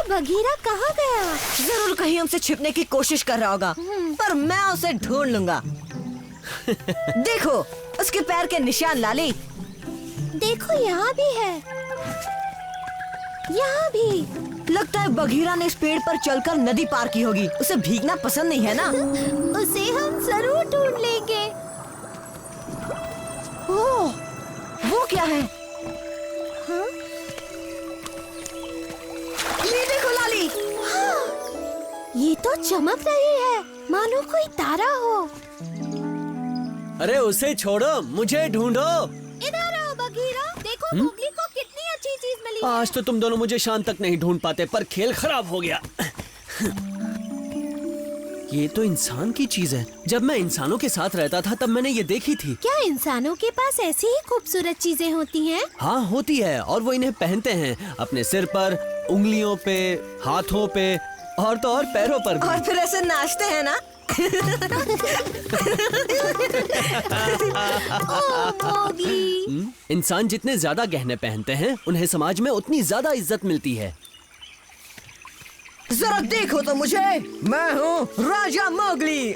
बघीरा कहाँ गया? जरूर कहीं हमसे छिपने की कोशिश कर रहा होगा, पर मैं उसे ढूंढ लूंगा। देखो उसके पैर के निशान लाली। देखो यहाँ भी है, यहाँ भी। लगता है बघीरा ने इस पेड़ पर चलकर नदी पार की होगी। उसे भीगना पसंद नहीं है ना? उसे हम जरूर ढूंढ लेंगे। ओह, वो क्या है? हाँ? ये देखो लाली। हाँ, ये तो चमक रही है, मानो कोई तारा हो। अरे उसे छोड़ो, मुझे ढूंढो। इधर आओ बघीरा, देखो मोगली को कितनी अच्छी चीज मिली है। आज तो तुम दोनों मुझे शाम तक नहीं ढूंढ पाते, पर खेल खराब हो गया। ये तो इंसान की चीज है। जब मैं इंसानों के साथ रहता था तब मैंने ये देखी थी। क्या इंसानों के पास ऐसी ही खूबसूरत चीजें होती हैं? हाँ होती है, और वो इन्हें पहनते हैं अपने सिर पर, उंगलियों पे, हाथों पे और तो और पैरों पर भी। और फिर ऐसे नाचते हैं ना? ओह मोगली। इंसान जितने ज्यादा गहने पहनते हैं उन्हें समाज में उतनी ज्यादा इज्जत मिलती है। जरा देखो तो मुझे, मैं हूँ राजा मोगली।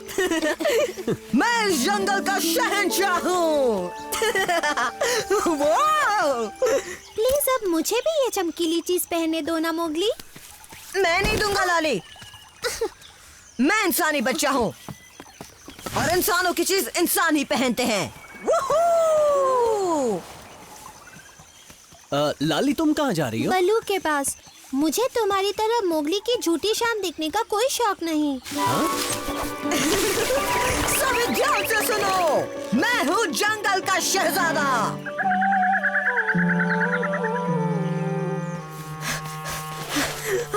मैं इस जंगल का शहंशाह हूँ। प्लीज अब मुझे भी ये चमकीली चीज पहनने दो ना मोगली। मैं नहीं दूंगा लाली। मैं इंसानी बच्चा हूँ और इंसानों की चीज इंसान ही पहनते हैं। लाली तुम कहाँ जा रही हो? बल्लू के पास। मुझे तुम्हारी तरह मोगली की झूठी शाम देखने का कोई शौक नहीं। सभी ध्यान से सुनो, मैं हूँ जंगल का शहजादा।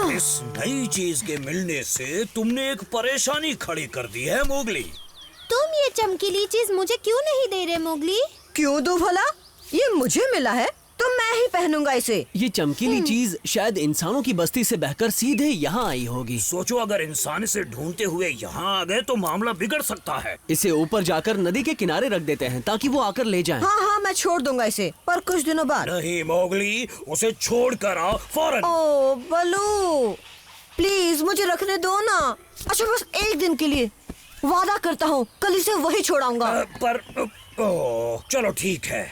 इस नई चीज के मिलने से तुमने एक परेशानी खड़ी कर दी है मोगली। तुम ये चमकीली चीज मुझे क्यों नहीं दे रहे मोगली? क्यों दूं भला? ये मुझे मिला है तो मैं ही पहनूंगा इसे। ये चमकीली चीज शायद इंसानों की बस्ती से बहकर सीधे यहाँ आई होगी। सोचो अगर इंसान इसे ढूंढते हुए यहाँ आ गए तो मामला बिगड़ सकता है। इसे ऊपर जाकर नदी के किनारे रख देते हैं ताकि वो आकर ले जाएं। हाँ हाँ, मैं छोड़ दूंगा इसे, पर कुछ दिनों बाद। नहीं मोगली, उसे छोड़ कर आओ फौरन। ओ बल्लू, प्लीज मुझे रखने दो ना। अच्छा बस एक दिन के लिए, वादा करता हूँ कल इसे वही छोड़ाऊंगा। चलो ठीक है,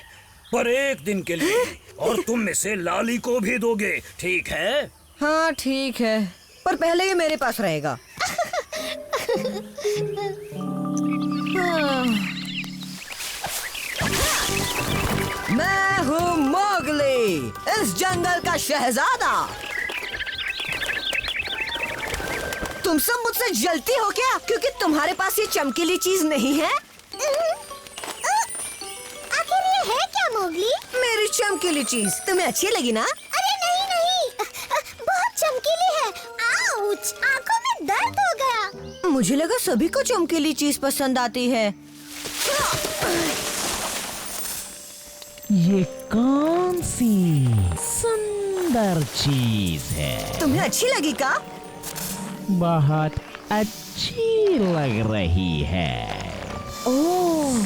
पर एक दिन के लिए। और तुम में से लाली को भी दोगे, ठीक है? हाँ ठीक है, पर पहले ये मेरे पास रहेगा। मैं हूँ मोगली, इस जंगल का शहजादा। तुम सब मुझसे जलती हो क्या, क्योंकि तुम्हारे पास ये चमकीली चीज नहीं है? आखिर ये है क्या मोगली? मेरी चमकीली चीज तुम्हें अच्छी लगी ना? अरे नहीं नहीं, बहुत चमकीली है। आउच, आंखों में दर्द हो गया। मुझे लगा सभी को चमकीली चीज पसंद आती है। ये कौन सी सुंदर चीज है? तुम्हें अच्छी लगी का? बहुत अच्छी लग रही है। ओह,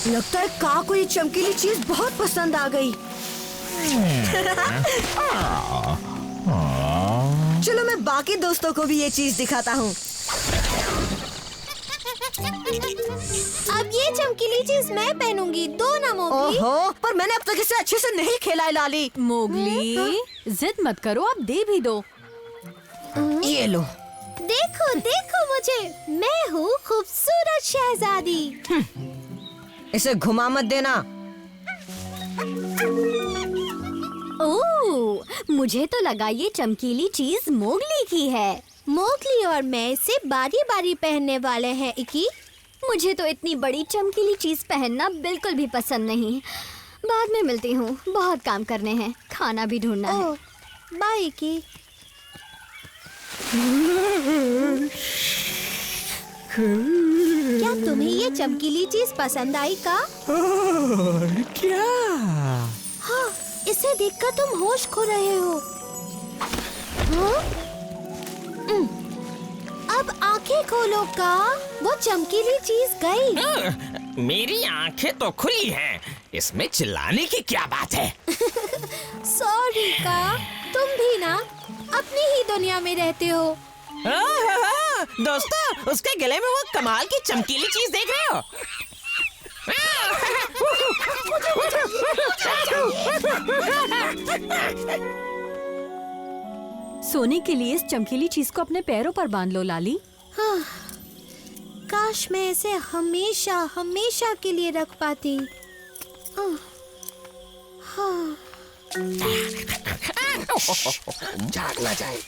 लगता है का को ये चमकीली चीज बहुत पसंद आ गई। चलो मैं बाकी दोस्तों को भी ये चीज दिखाता हूँ। अब ये चमकीली चीज मैं पहनूंगी, दो ना मोगली। ओहो, पर मैंने अब तक इसे अच्छे से नहीं खेला है लाली। मोगली, जिद मत करो, अब दे भी दो। ये लो। देखो देखो मुझे, मैं हूँ खूबसूरत शहजादी। इसे घुमा मत देना। ओह, मुझे तो लगा ये चमकीली चीज मोगली की है। मोगली और मैं इसे बारी बारी पहनने वाले हैं इकी। मुझे तो इतनी बड़ी चमकीली चीज पहनना बिल्कुल भी पसंद नहीं। बाद में मिलती हूँ, बहुत काम करने हैं, खाना भी ढूंढना है। ओह, बाय इकी। क्या तुम्हें ये चमकीली चीज पसंद आई का? क्या? हाँ, इसे देखकर तुम होश खो रहे हो। हाँ? अब आंखें खोलो का, वो चमकीली चीज गई। मेरी आंखें तो खुली हैं, इसमें चिल्लाने की क्या बात है? सॉरी का, तुम भी ना। अपनी ही दुनिया में रहते हो। दोस्तों, उसके गले में वो कमाल की चमकीली चीज देख रहे हो? सोने के लिए इस चमकीली चीज को अपने पैरों पर बांध लो लाली। हाँ, काश मैं इसे हमेशा हमेशा के लिए रख पाती। हाँ। झाग ना जाए।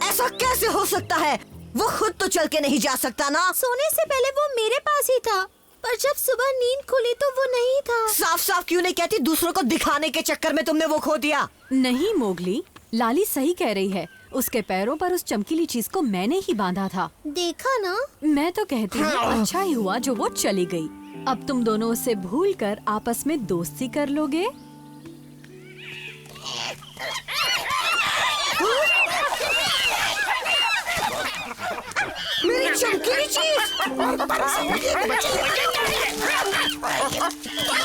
ऐसा कैसे हो सकता है? वो खुद तो चल के नहीं जा सकता ना। सोने से पहले वो मेरे पास ही था, पर जब सुबह नींद खुली तो वो नहीं था। साफ साफ क्यों नहीं कहती? दूसरों को दिखाने के चक्कर में तुमने वो खो दिया। नहीं मोगली, लाली सही कह रही है। उसके पैरों पर उस चमकीली चीज को मैंने ही बांधा था। देखा ना? मैं तो कहती हूँ अच्छा ही हुआ जो वो चली गई। अब तुम दोनों उसे भूलकर आपस में दोस्ती कर लोगे। मेरी चमकीली चीज!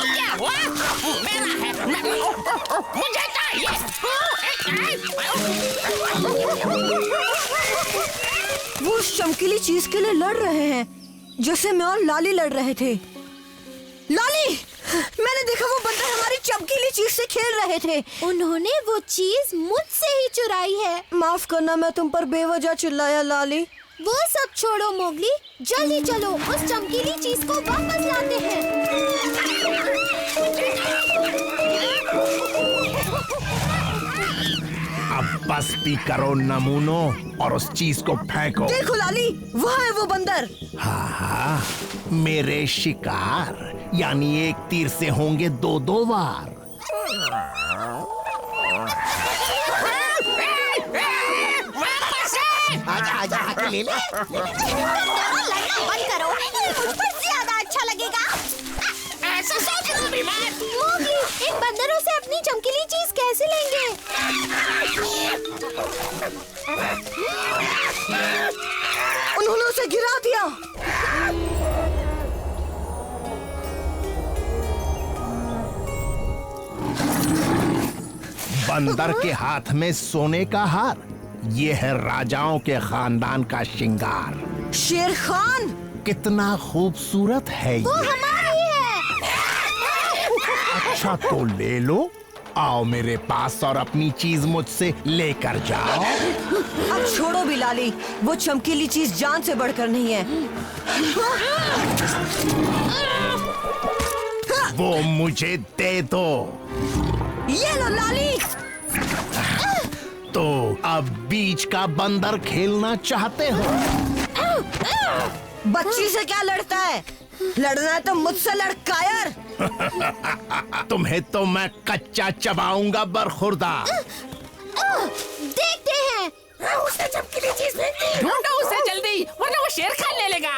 क्या हुआ? मेरा है, मुझे चाहिए। वो उस चमकीली चीज के लिए लड़ रहे हैं, जैसे मैं और लाली लड़ रहे थे। लाली, मैंने देखा वो बंदर हमारी चमकीली चीज से खेल रहे थे। उन्होंने वो चीज मुझसे ही चुराई है। माफ करना, मैं तुम पर बेवजह चिल्लाया लाली। वो सब छोड़ो मोगली, जल्दी चलो उस चमकीली चीज को वापस लाते हैं। अब बस भी करो नमूनों और उस चीज को फेंको। देखो लाली, वहाँ है वो बंदर। हाँ, मेरे शिकार, यानी एक तीर से होंगे दो वार। आजा आजा, आके ले ले। लड़ना बंद करो, ये मुझ पर ज्यादा अच्छा लगेगा। ऐसा सोच रहा हूँ बीमार। मोगली, इन बंदरों से अपनी चमकीली चीज कैसे लेंगे? उन्होंने उसे गिरा दिया। बंदर के हाथ में सोने का हार, ये है राजाओं के खानदान का श्रृंगार। शेर खान, कितना खूबसूरत है वो ये। हमारी है। अच्छा तो ले लो, आओ मेरे पास और अपनी चीज मुझसे लेकर जाओ। अब छोड़ो भी लाली, वो चमकीली चीज जान से बढ़कर नहीं है। वो मुझे दे दो। ये लो लाली। तो अब बीच का बंदर खेलना चाहते हो? बच्ची से क्या लड़ता है? लड़ना है तो मुझसे लड़ कायर। तुम्हें तो मैं कच्चा चबाऊंगा बरखुरदार। देखते हैं। उसने चमकीली चीज फेंक दी। ढूंढो उसे जल्दी, वरना वो शेर खान ले लेगा।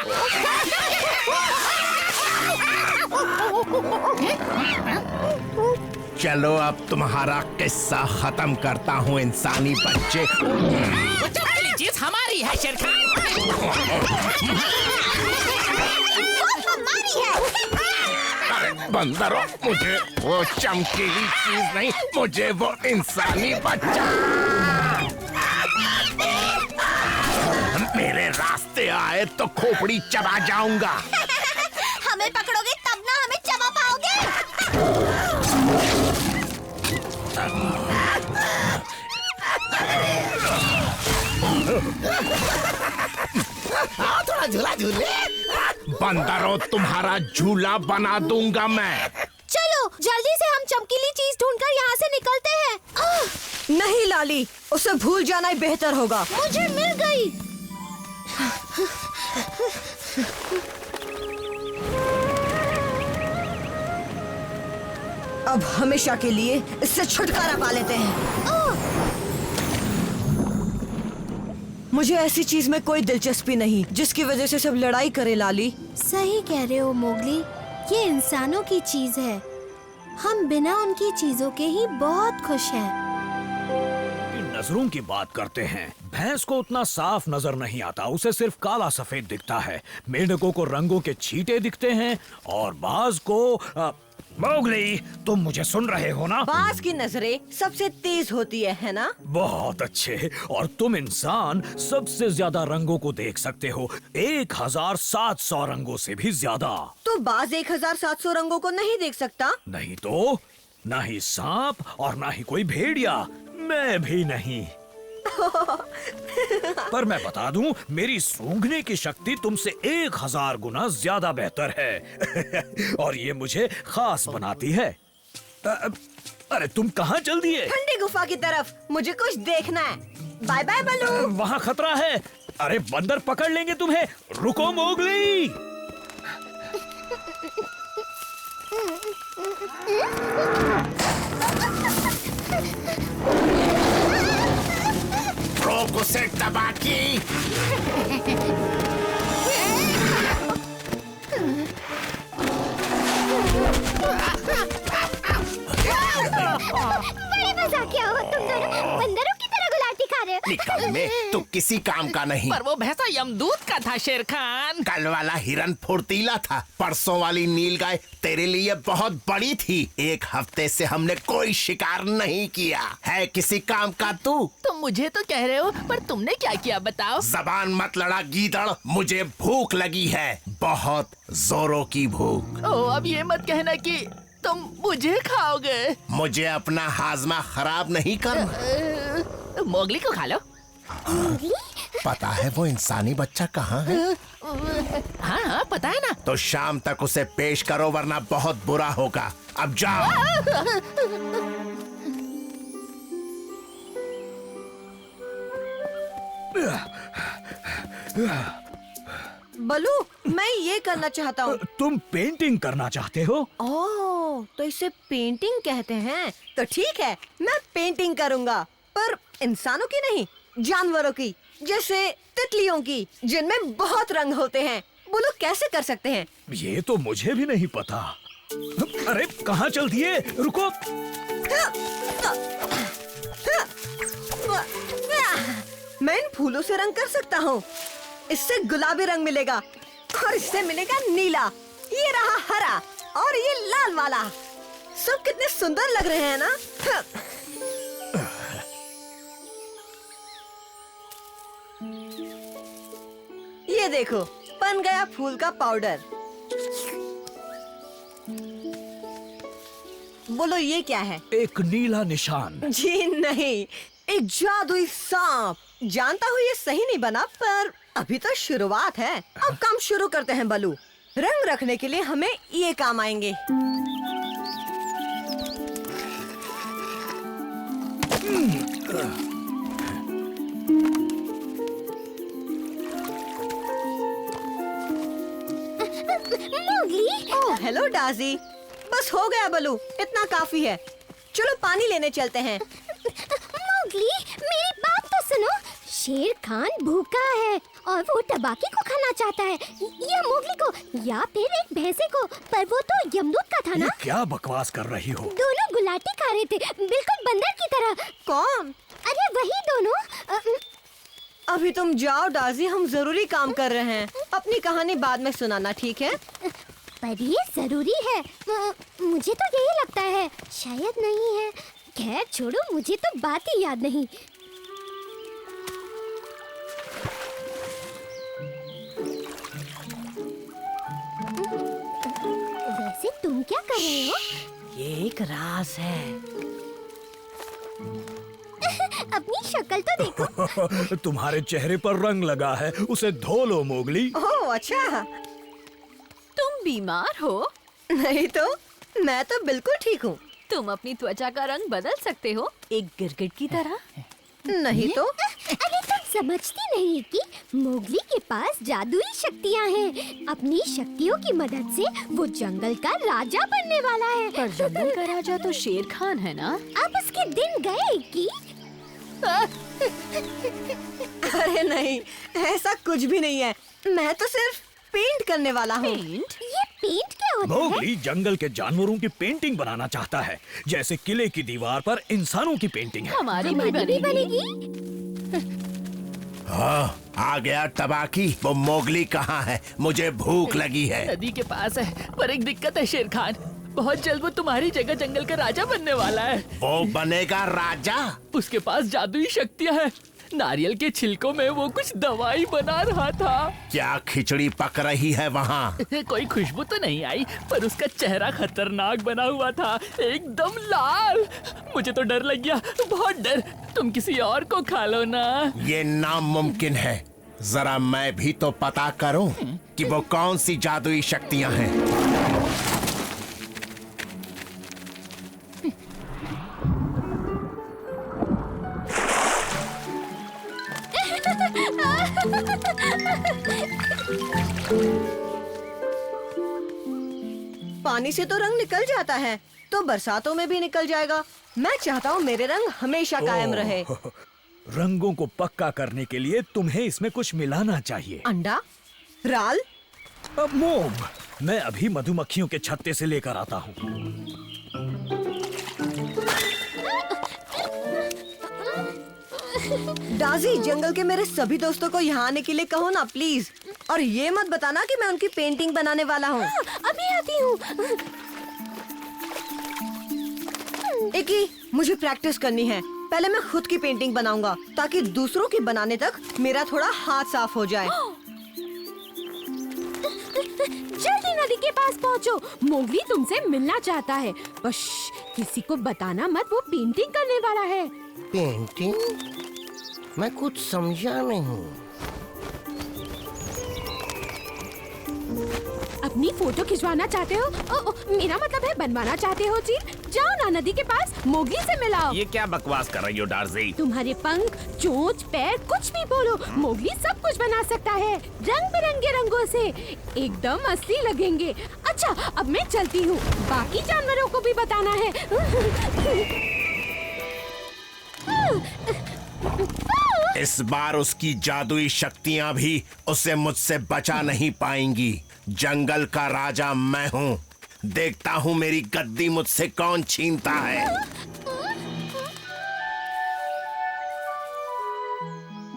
चलो अब तुम्हारा किस्सा खत्म करता हूँ इंसानी बच्चे। वो चमकीली चीज हमारी है शेर खान। हमारी है। बंदरों, मुझे वो चमकीली चीज नहीं, मुझे वो इंसानी बच्चा। मेरे रास्ते आए तो खोपड़ी चबा जाऊंगा। हमें पकड़ोगे तब ना हमें चबा पाओगे। थोड़ा झूला झूले। बंदरों, तुम्हारा झूला बना दूंगा मैं। चलो जल्दी से हम चमकीली चीज ढूंढकर यहाँ से निकलते हैं। नहीं लाली, उसे भूल जाना ही बेहतर होगा। मुझे मिल गई। अब हमेशा के लिए इससे छुटकारा पा लेते हैं। मुझे ऐसी चीज में कोई दिलचस्पी नहीं जिसकी वजह से सब लड़ाई करे लाली। सही कह रहे हो मोगली, ये इंसानों की चीज है। हम बिना उनकी चीजों के ही बहुत खुश हैं। नजरों की बात करते हैं। भैंस को उतना साफ नजर नहीं आता, उसे सिर्फ काला सफेद दिखता है। मेंढकों को रंगों के छींटे दिखते हैं और बाज को मोगली, तुम मुझे सुन रहे हो ना? बाज की नजरें सबसे तेज होती है ना? बहुत अच्छे। और तुम इंसान सबसे ज्यादा रंगों को देख सकते हो, 1700 रंगों से भी ज्यादा। तो बाज 1700 रंगों को नहीं देख सकता? नहीं तो, ना ही सांप और ना ही कोई भेड़िया, मैं भी नहीं। पर मैं बता दूं, मेरी सूंघने की शक्ति तुमसे 1000 गुना ज्यादा बेहतर है। और ये मुझे खास बनाती है। अरे तुम कहाँ चल दिए? ठंडी गुफा की तरफ, मुझे कुछ देखना है। बाय बाय बलू। वहाँ खतरा है। अरे बंदर पकड़ लेंगे तुम्हें। रुको मोगली। रोक उसे टबाकी। बड़े मजाकिया हो तुम दोनों, बंदरों की तरह गुलाटी खा रहे हो। निकल में तू किसी काम का नहीं। पर वो भैंसा यमदूत का था शेर खान। कल वाला हिरन फुर्तीला था, परसों वाली नीलगाय तेरे लिए बहुत बड़ी थी। 1 हफ्ते से हमने कोई शिकार नहीं किया है। किसी काम का तू? तुम मुझे तो कह रहे हो, पर तुमने क्या किया बताओ? जबान मत लड़ा गीदड़, मुझे भूख लगी है, बहुत जोरों की भूख। ओ, अब ये मत कहना कि तुम मुझे खाओगे। मुझे अपना हाजमा खराब नहीं करना। मोगली को खा लो। पता है वो इंसानी बच्चा कहाँ है? हाँ हाँ पता है ना। तो शाम तक उसे पेश करो वरना बहुत बुरा होगा। अब जाओ। बलू, मैं ये करना चाहता हूँ। तुम पेंटिंग करना चाहते हो? ओह, तो इसे पेंटिंग कहते हैं। तो ठीक है, मैं पेंटिंग करूँगा, पर इंसानों की नहीं, जानवरों की, जैसे तितलियों की, जिनमें बहुत रंग होते हैं। बोलो कैसे कर सकते हैं? ये तो मुझे भी नहीं पता। अरे कहाँ चल दिए? रुको। मैं इन फूलों से रंग कर सकता हूँ। इससे गुलाबी रंग मिलेगा और इससे मिलेगा नीला। ये रहा हरा और ये लाल वाला। सब कितने सुंदर लग रहे हैं ना? ये देखो, बन गया फूल का पाउडर। बोलो ये क्या है? एक नीला निशान। जी नहीं, एक जादुई सांप। जानता हूँ ये सही नहीं बना, पर अभी तो शुरुआत है। अब काम शुरू करते हैं बलू। रंग रखने के लिए हमें ये काम आएंगे। Mowgli, oh hello Daaji. बस हो गया बलू, इतना काफी है। चलो पानी लेने चलते हैं। मोगली, मेरी बात तो सुनो। शेर खान भूखा है और वो टबाकी को खाना चाहता है, या मोगली को, या फिर एक भैंसे को। पर वो तो यमदूत का था ना? ये क्या बकवास कर रही हो? दोनों गुलाटी खा रहे थे, बिल्कुल बंदर की तरह। कौन? अरे वही दोनों। अभी तुम जाओ डाजी, हम जरूरी काम कर रहे हैं। अपनी कहानी बाद में सुनाना, ठीक है? पर ये जरूरी है। मुझे तो यही लगता है, शायद नहीं है। खैर छोड़ो, मुझे तो बात ही याद नहीं। वैसे तुम क्या कर रहे हो? ये एक राज है। अपनी शक्ल तो देखो। तुम्हारे चेहरे पर रंग लगा है, उसे धो लो मोगली। ओह अच्छा। तुम बीमार हो? नहीं तो, मैं तो बिल्कुल ठीक हूँ। तुम अपनी त्वचा का रंग बदल सकते हो, एक गिरगिट की तरह। नहीं तो? अरे तुम समझती नहीं कि मोगली के पास जादुई शक्तियाँ हैं। अपनी शक्तियों की मदद से वो जंगल का राजा बनने वाला है। पर जंगल का राजा तो शेर खान है ना? अब उसके दिन गए कि? अरे नहीं, ऐसा कुछ भी नहीं है। मैं तो सिर्फ पेंट करने वाला हूँ। पेंट? ये पेंट क्या होता है? मोगली जंगल के जानवरों की पेंटिंग बनाना चाहता है, जैसे किले की दीवार पर इंसानों की पेंटिंग है। हमारी भी हमारी भी बनेगी। बनेगी। हाँ, आ गया तबाकी। वो मोगली कहाँ है? मुझे भूख लगी है। नदी के पास है, पर एक दिक्कत है शेर खान, बहुत जल्द वो तुम्हारी जगह जंगल का राजा बनने वाला है। वो बनेगा राजा? उसके पास जादुई शक्तियाँ हैं। नारियल के छिलकों में वो कुछ दवाई बना रहा था। क्या खिचड़ी पक रही है वहाँ? कोई खुशबू तो नहीं आई, पर उसका चेहरा खतरनाक बना हुआ था, एकदम लाल। मुझे तो डर लग गया, बहुत डर। तुम किसी और को खा लो ना। ये नामुमकिन है। जरा मैं भी तो पता करूं कि वो कौन सी जादुई शक्तियां हैं। पानी से तो रंग निकल जाता है, तो बरसातों में भी निकल जाएगा। मैं चाहता हूँ मेरे रंग हमेशा कायम रहे। रंगों को पक्का करने के लिए तुम्हें इसमें कुछ मिलाना चाहिए। अंडा, राल, अब मोम, मैं अभी मधुमक्खियों के छत्ते से लेकर आता हूँ। डाजी, जंगल के मेरे सभी दोस्तों को यहाँ आने के लिए कहो ना प्लीज। और ये मत बताना कि मैं उनकी पेंटिंग बनाने वाला हूँ। अभी आती हूँ। एकी, मुझे प्रैक्टिस करनी है। पहले मैं खुद की पेंटिंग बनाऊंगा, ताकि दूसरों की बनाने तक मेरा थोड़ा हाथ साफ हो जाए। जल्दी नदी के पास पहुँचो, मोगली तुमसे मिलना चाहता है। बस किसी को बताना मत, वो पेंटिंग करने वाला है। पेंटिंग? मैं कुछ समझा नहीं। अपनी फोटो खिंचवाना चाहते हो? मेरा मतलब है बनवाना चाहते हो जी? जाओ ना नदी के पास, मोगली से मिलाओ। ये क्या बकवास कर रही हो डार्जी? तुम्हारे पंख, चोंच, पैर, कुछ भी बोलो, मोगली सब कुछ बना सकता है, रंग बिरंगे रंगों से, एकदम असली लगेंगे। अच्छा, अब मैं चलती हूँ, बाकी जानवरों को भी बताना है। इस बार उसकी जादुई शक्तियां भी उसे मुझसे बचा नहीं पाएंगी। जंगल का राजा मैं हूँ। देखता हूँ मेरी गद्दी मुझसे कौन छीनता है।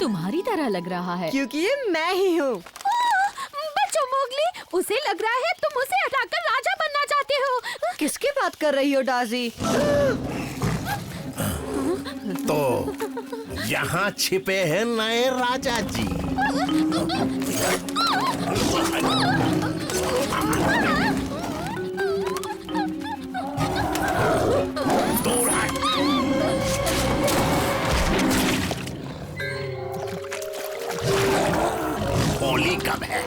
तुम्हारी तरह लग रहा है। क्योंकि ये मैं ही हूँ। बच्चों, मोगली, उसे लग रहा है तुम उसे हटाकर राजा बनना चाहते हो। किसकी बात कर रही हो डाजी? तो यहाँ छिपे हैं नए राजा जी। दूर हट। होली कब है?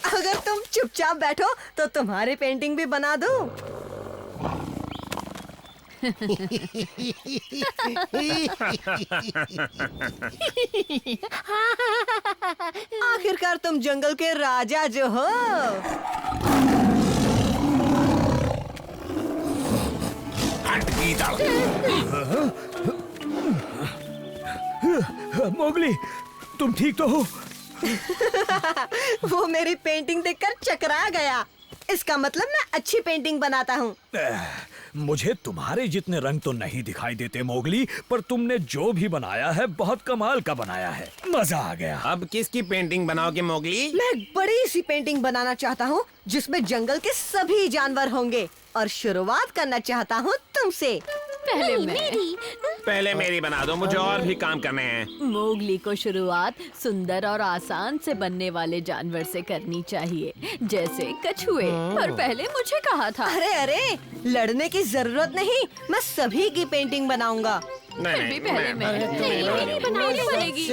अगर तुम चुपचाप बैठो तो तुम्हारी पेंटिंग भी बना दूं। आखिरकार तुम जंगल के राजा जो हो। हट गीदड़। मोगली, तुम ठीक तो हो? वो मेरी पेंटिंग देखकर चकरा गया। इसका मतलब मैं अच्छी पेंटिंग बनाता हूँ। मुझे तुम्हारे जितने रंग तो नहीं दिखाई देते मोगली, पर तुमने जो भी बनाया है बहुत कमाल का बनाया है, मजा आ गया। अब किसकी पेंटिंग बनाओगे मोगली? मैं एक बड़ी सी पेंटिंग बनाना चाहता हूँ जिसमें जंगल के सभी जानवर होंगे, और शुरुआत करना चाहता हूँ तुमसे। पहले मैं। पहले मेरी बना दो, मुझे और भी काम करने हैं। मोगली को शुरुआत सुंदर और आसान से बनने वाले जानवर से करनी चाहिए, जैसे कछुए। पर पहले मुझे कहा था। अरे अरे, लड़ने की जरूरत नहीं, मैं सभी की पेंटिंग बनाऊंगा। फिर भी पहले मैं। मेरी बनानी पड़ेगी।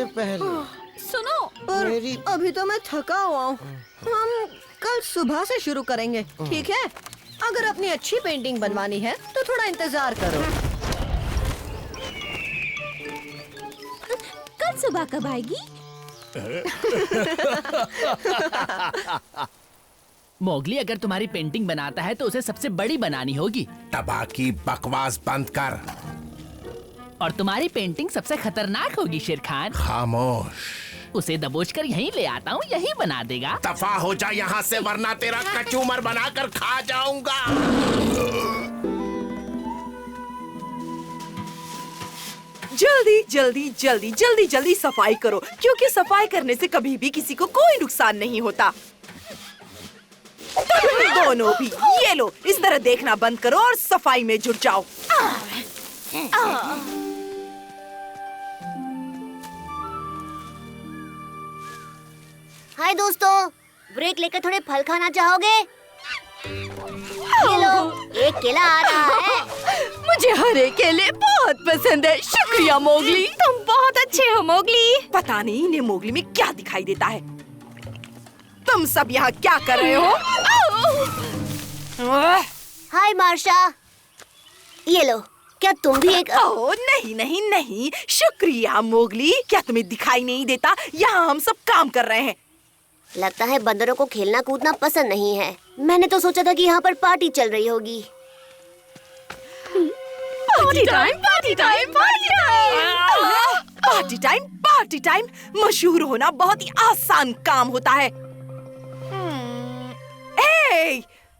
सुनो, पर अभी तो मैं थका हुआ हूँ। हम कल सुबह से शुरू करेंगे, ठीक है? अगर अपनी अच्छी पेंटिंग बनवानी है तो थोड़ा इंतजार करो। कल सुबह कब आएगी? मोगली अगर तुम्हारी पेंटिंग बनाता है तो उसे सबसे बड़ी बनानी होगी। तबाकी बकवास बंद कर। और तुम्हारी पेंटिंग सबसे खतरनाक होगी शेर खान। खामोश। उसे दबोच कर यहीं ले आता हूँ, यहीं बना देगा। दफा हो जा यहाँ से, वरना तेरा कचूमर बनाकर खा जाऊंगा। जल्दी जल्दी जल्दी जल्दी जल्दी सफाई करो, क्योंकि सफाई करने से कभी भी किसी को कोई नुकसान नहीं होता। तुम दोनों भी ये लो, इस तरह देखना बंद करो और सफाई में जुट जाओ। हाय दोस्तों, ब्रेक लेकर थोड़े फल खाना चाहोगे? ये लो, एक केला आ रहा है। मुझे हरे केले बहुत पसंद है। शुक्रिया मोगली, तुम बहुत अच्छे हो मोगली। पता नहीं इन्हें मोगली में क्या दिखाई देता है। तुम सब यहाँ क्या कर रहे हो? हाय मार्शा, ये लो, क्या तुम भी एक... ओह नहीं नहीं नहीं, शुक्रिया मोगली। क्या तुम्हें दिखाई नहीं देता? यहाँ हम सब काम कर रहे हैं। लगता है बंदरों को खेलना कूदना पसंद नहीं है। मैंने तो सोचा था कि यहाँ पर पार्टी चल रही होगी। Party time, party time, party time, party time, party time. मशहूर होना बहुत ही आसान काम होता है।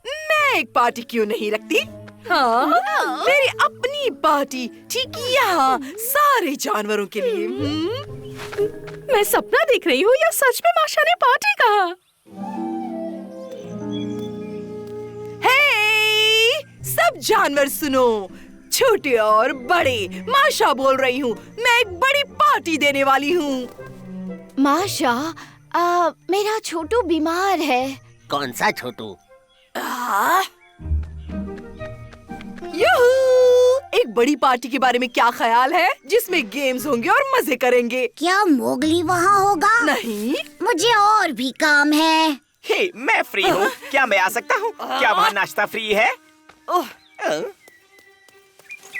मैं एक पार्टी क्यों नहीं रखती? हाँ, मेरी अपनी पार्टी, ठीक यहाँ, सारे जानवरों के लिए। मैं सपना देख रही हूँ या सच में माशा ने पार्टी कहा? हे, सब जानवर सुनो, छोटे और बड़े, माशा बोल रही हूँ। मैं एक बड़ी पार्टी देने वाली हूँ। माशा, मेरा छोटू बीमार है। कौन सा छोटू? यूहू! एक बड़ी पार्टी के बारे में क्या ख्याल है, जिसमें गेम्स होंगे और मजे करेंगे? क्या मोगली वहाँ होगा? नहीं, मुझे और भी काम है। हे, मैं फ्री हूँ। क्या मैं आ सकता हूँ? क्या वहाँ नाश्ता फ्री है?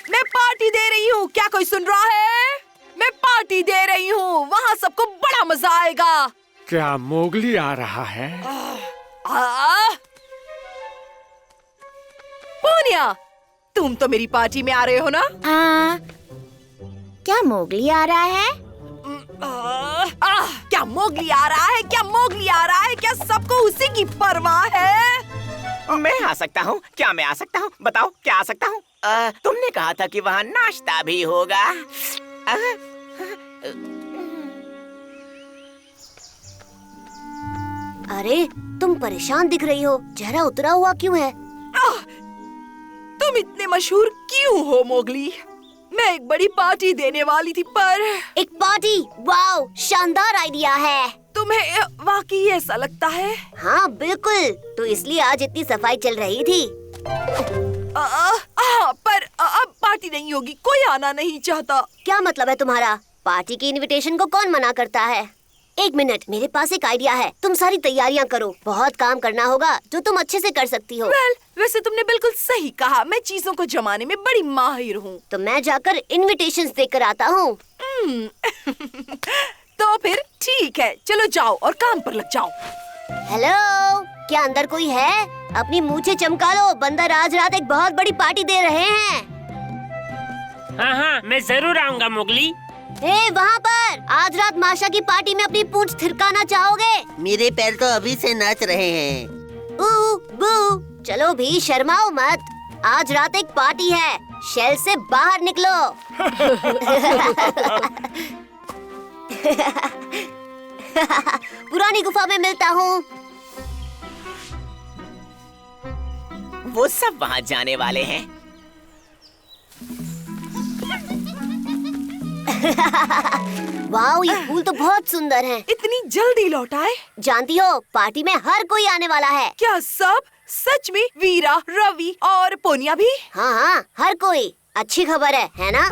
मैं पार्टी दे रही हूँ, क्या कोई सुन रहा है? मैं पार्टी दे रही हूँ, वहाँ सबको बड़ा मजा आएगा। क्या मोगली आ रहा है? पूनिया, तुम तो मेरी पार्टी में आ रहे हो ना? क्या मोगली आ रहा है? क्या मोगली आ रहा है? क्या मोगली आ रहा है? क्या सबको उसी की परवाह है? मैं आ सकता हूँ। क्या मैं आ सकता हूँ? बताओ, क्या आ सकता हूँ? तुमने कहा था कि वहाँ नाश्ता भी होगा। अरे, तुम परेशान दिख रही हो, चेहरा उतरा हुआ क्यों है? तुम इतने मशहूर क्यों हो मोगली? मैं एक बड़ी पार्टी देने वाली थी, पर... एक पार्टी? वाओ, शानदार आइडिया है। तुम्हें वाकई ऐसा लगता है? हाँ बिल्कुल, तो इसलिए आज इतनी सफाई चल रही थी। पर अब पार्टी नहीं होगी, कोई आना नहीं चाहता। क्या मतलब है तुम्हारा? पार्टी की इनविटेशन को कौन मना करता है? एक मिनट, मेरे पास एक आइडिया है। तुम सारी तैयारियां करो, बहुत काम करना होगा जो तुम अच्छे से कर सकती हो। वैसे तुमने बिल्कुल सही कहा, मैं चीजों को जमाने में बड़ी माहिर हूँ। तो मैं जाकर इनविटेशंस देकर आता हूँ। तो फिर ठीक है, चलो जाओ और काम पर लग जाओ। हेलो, क्या अंदर कोई है? अपनी मूंछें चमका लो, बंदर आज रात एक बहुत बड़ी पार्टी दे रहे हैं। हाँ, मैं जरूर आऊँगा मोगली। वहाँ पर, आज रात माशा की पार्टी में अपनी पूंछ थिरकाना चाहोगे? मेरे पैर तो अभी से नाच रहे हैं। बू, चलो भी, शर्माओ मत। आज रात एक पार्टी है, शेल से बाहर निकलो। पुरानी गुफा में मिलता हूँ। वो सब वहाँ जाने वाले हैं। वाओ, ये फूल तो बहुत सुंदर हैं। इतनी जल्दी लौट आए? जानती हो, पार्टी में हर कोई आने वाला है। क्या सब? सच में? वीरा, रवि और पोनिया भी? हाँ, हर कोई। अच्छी खबर है ना?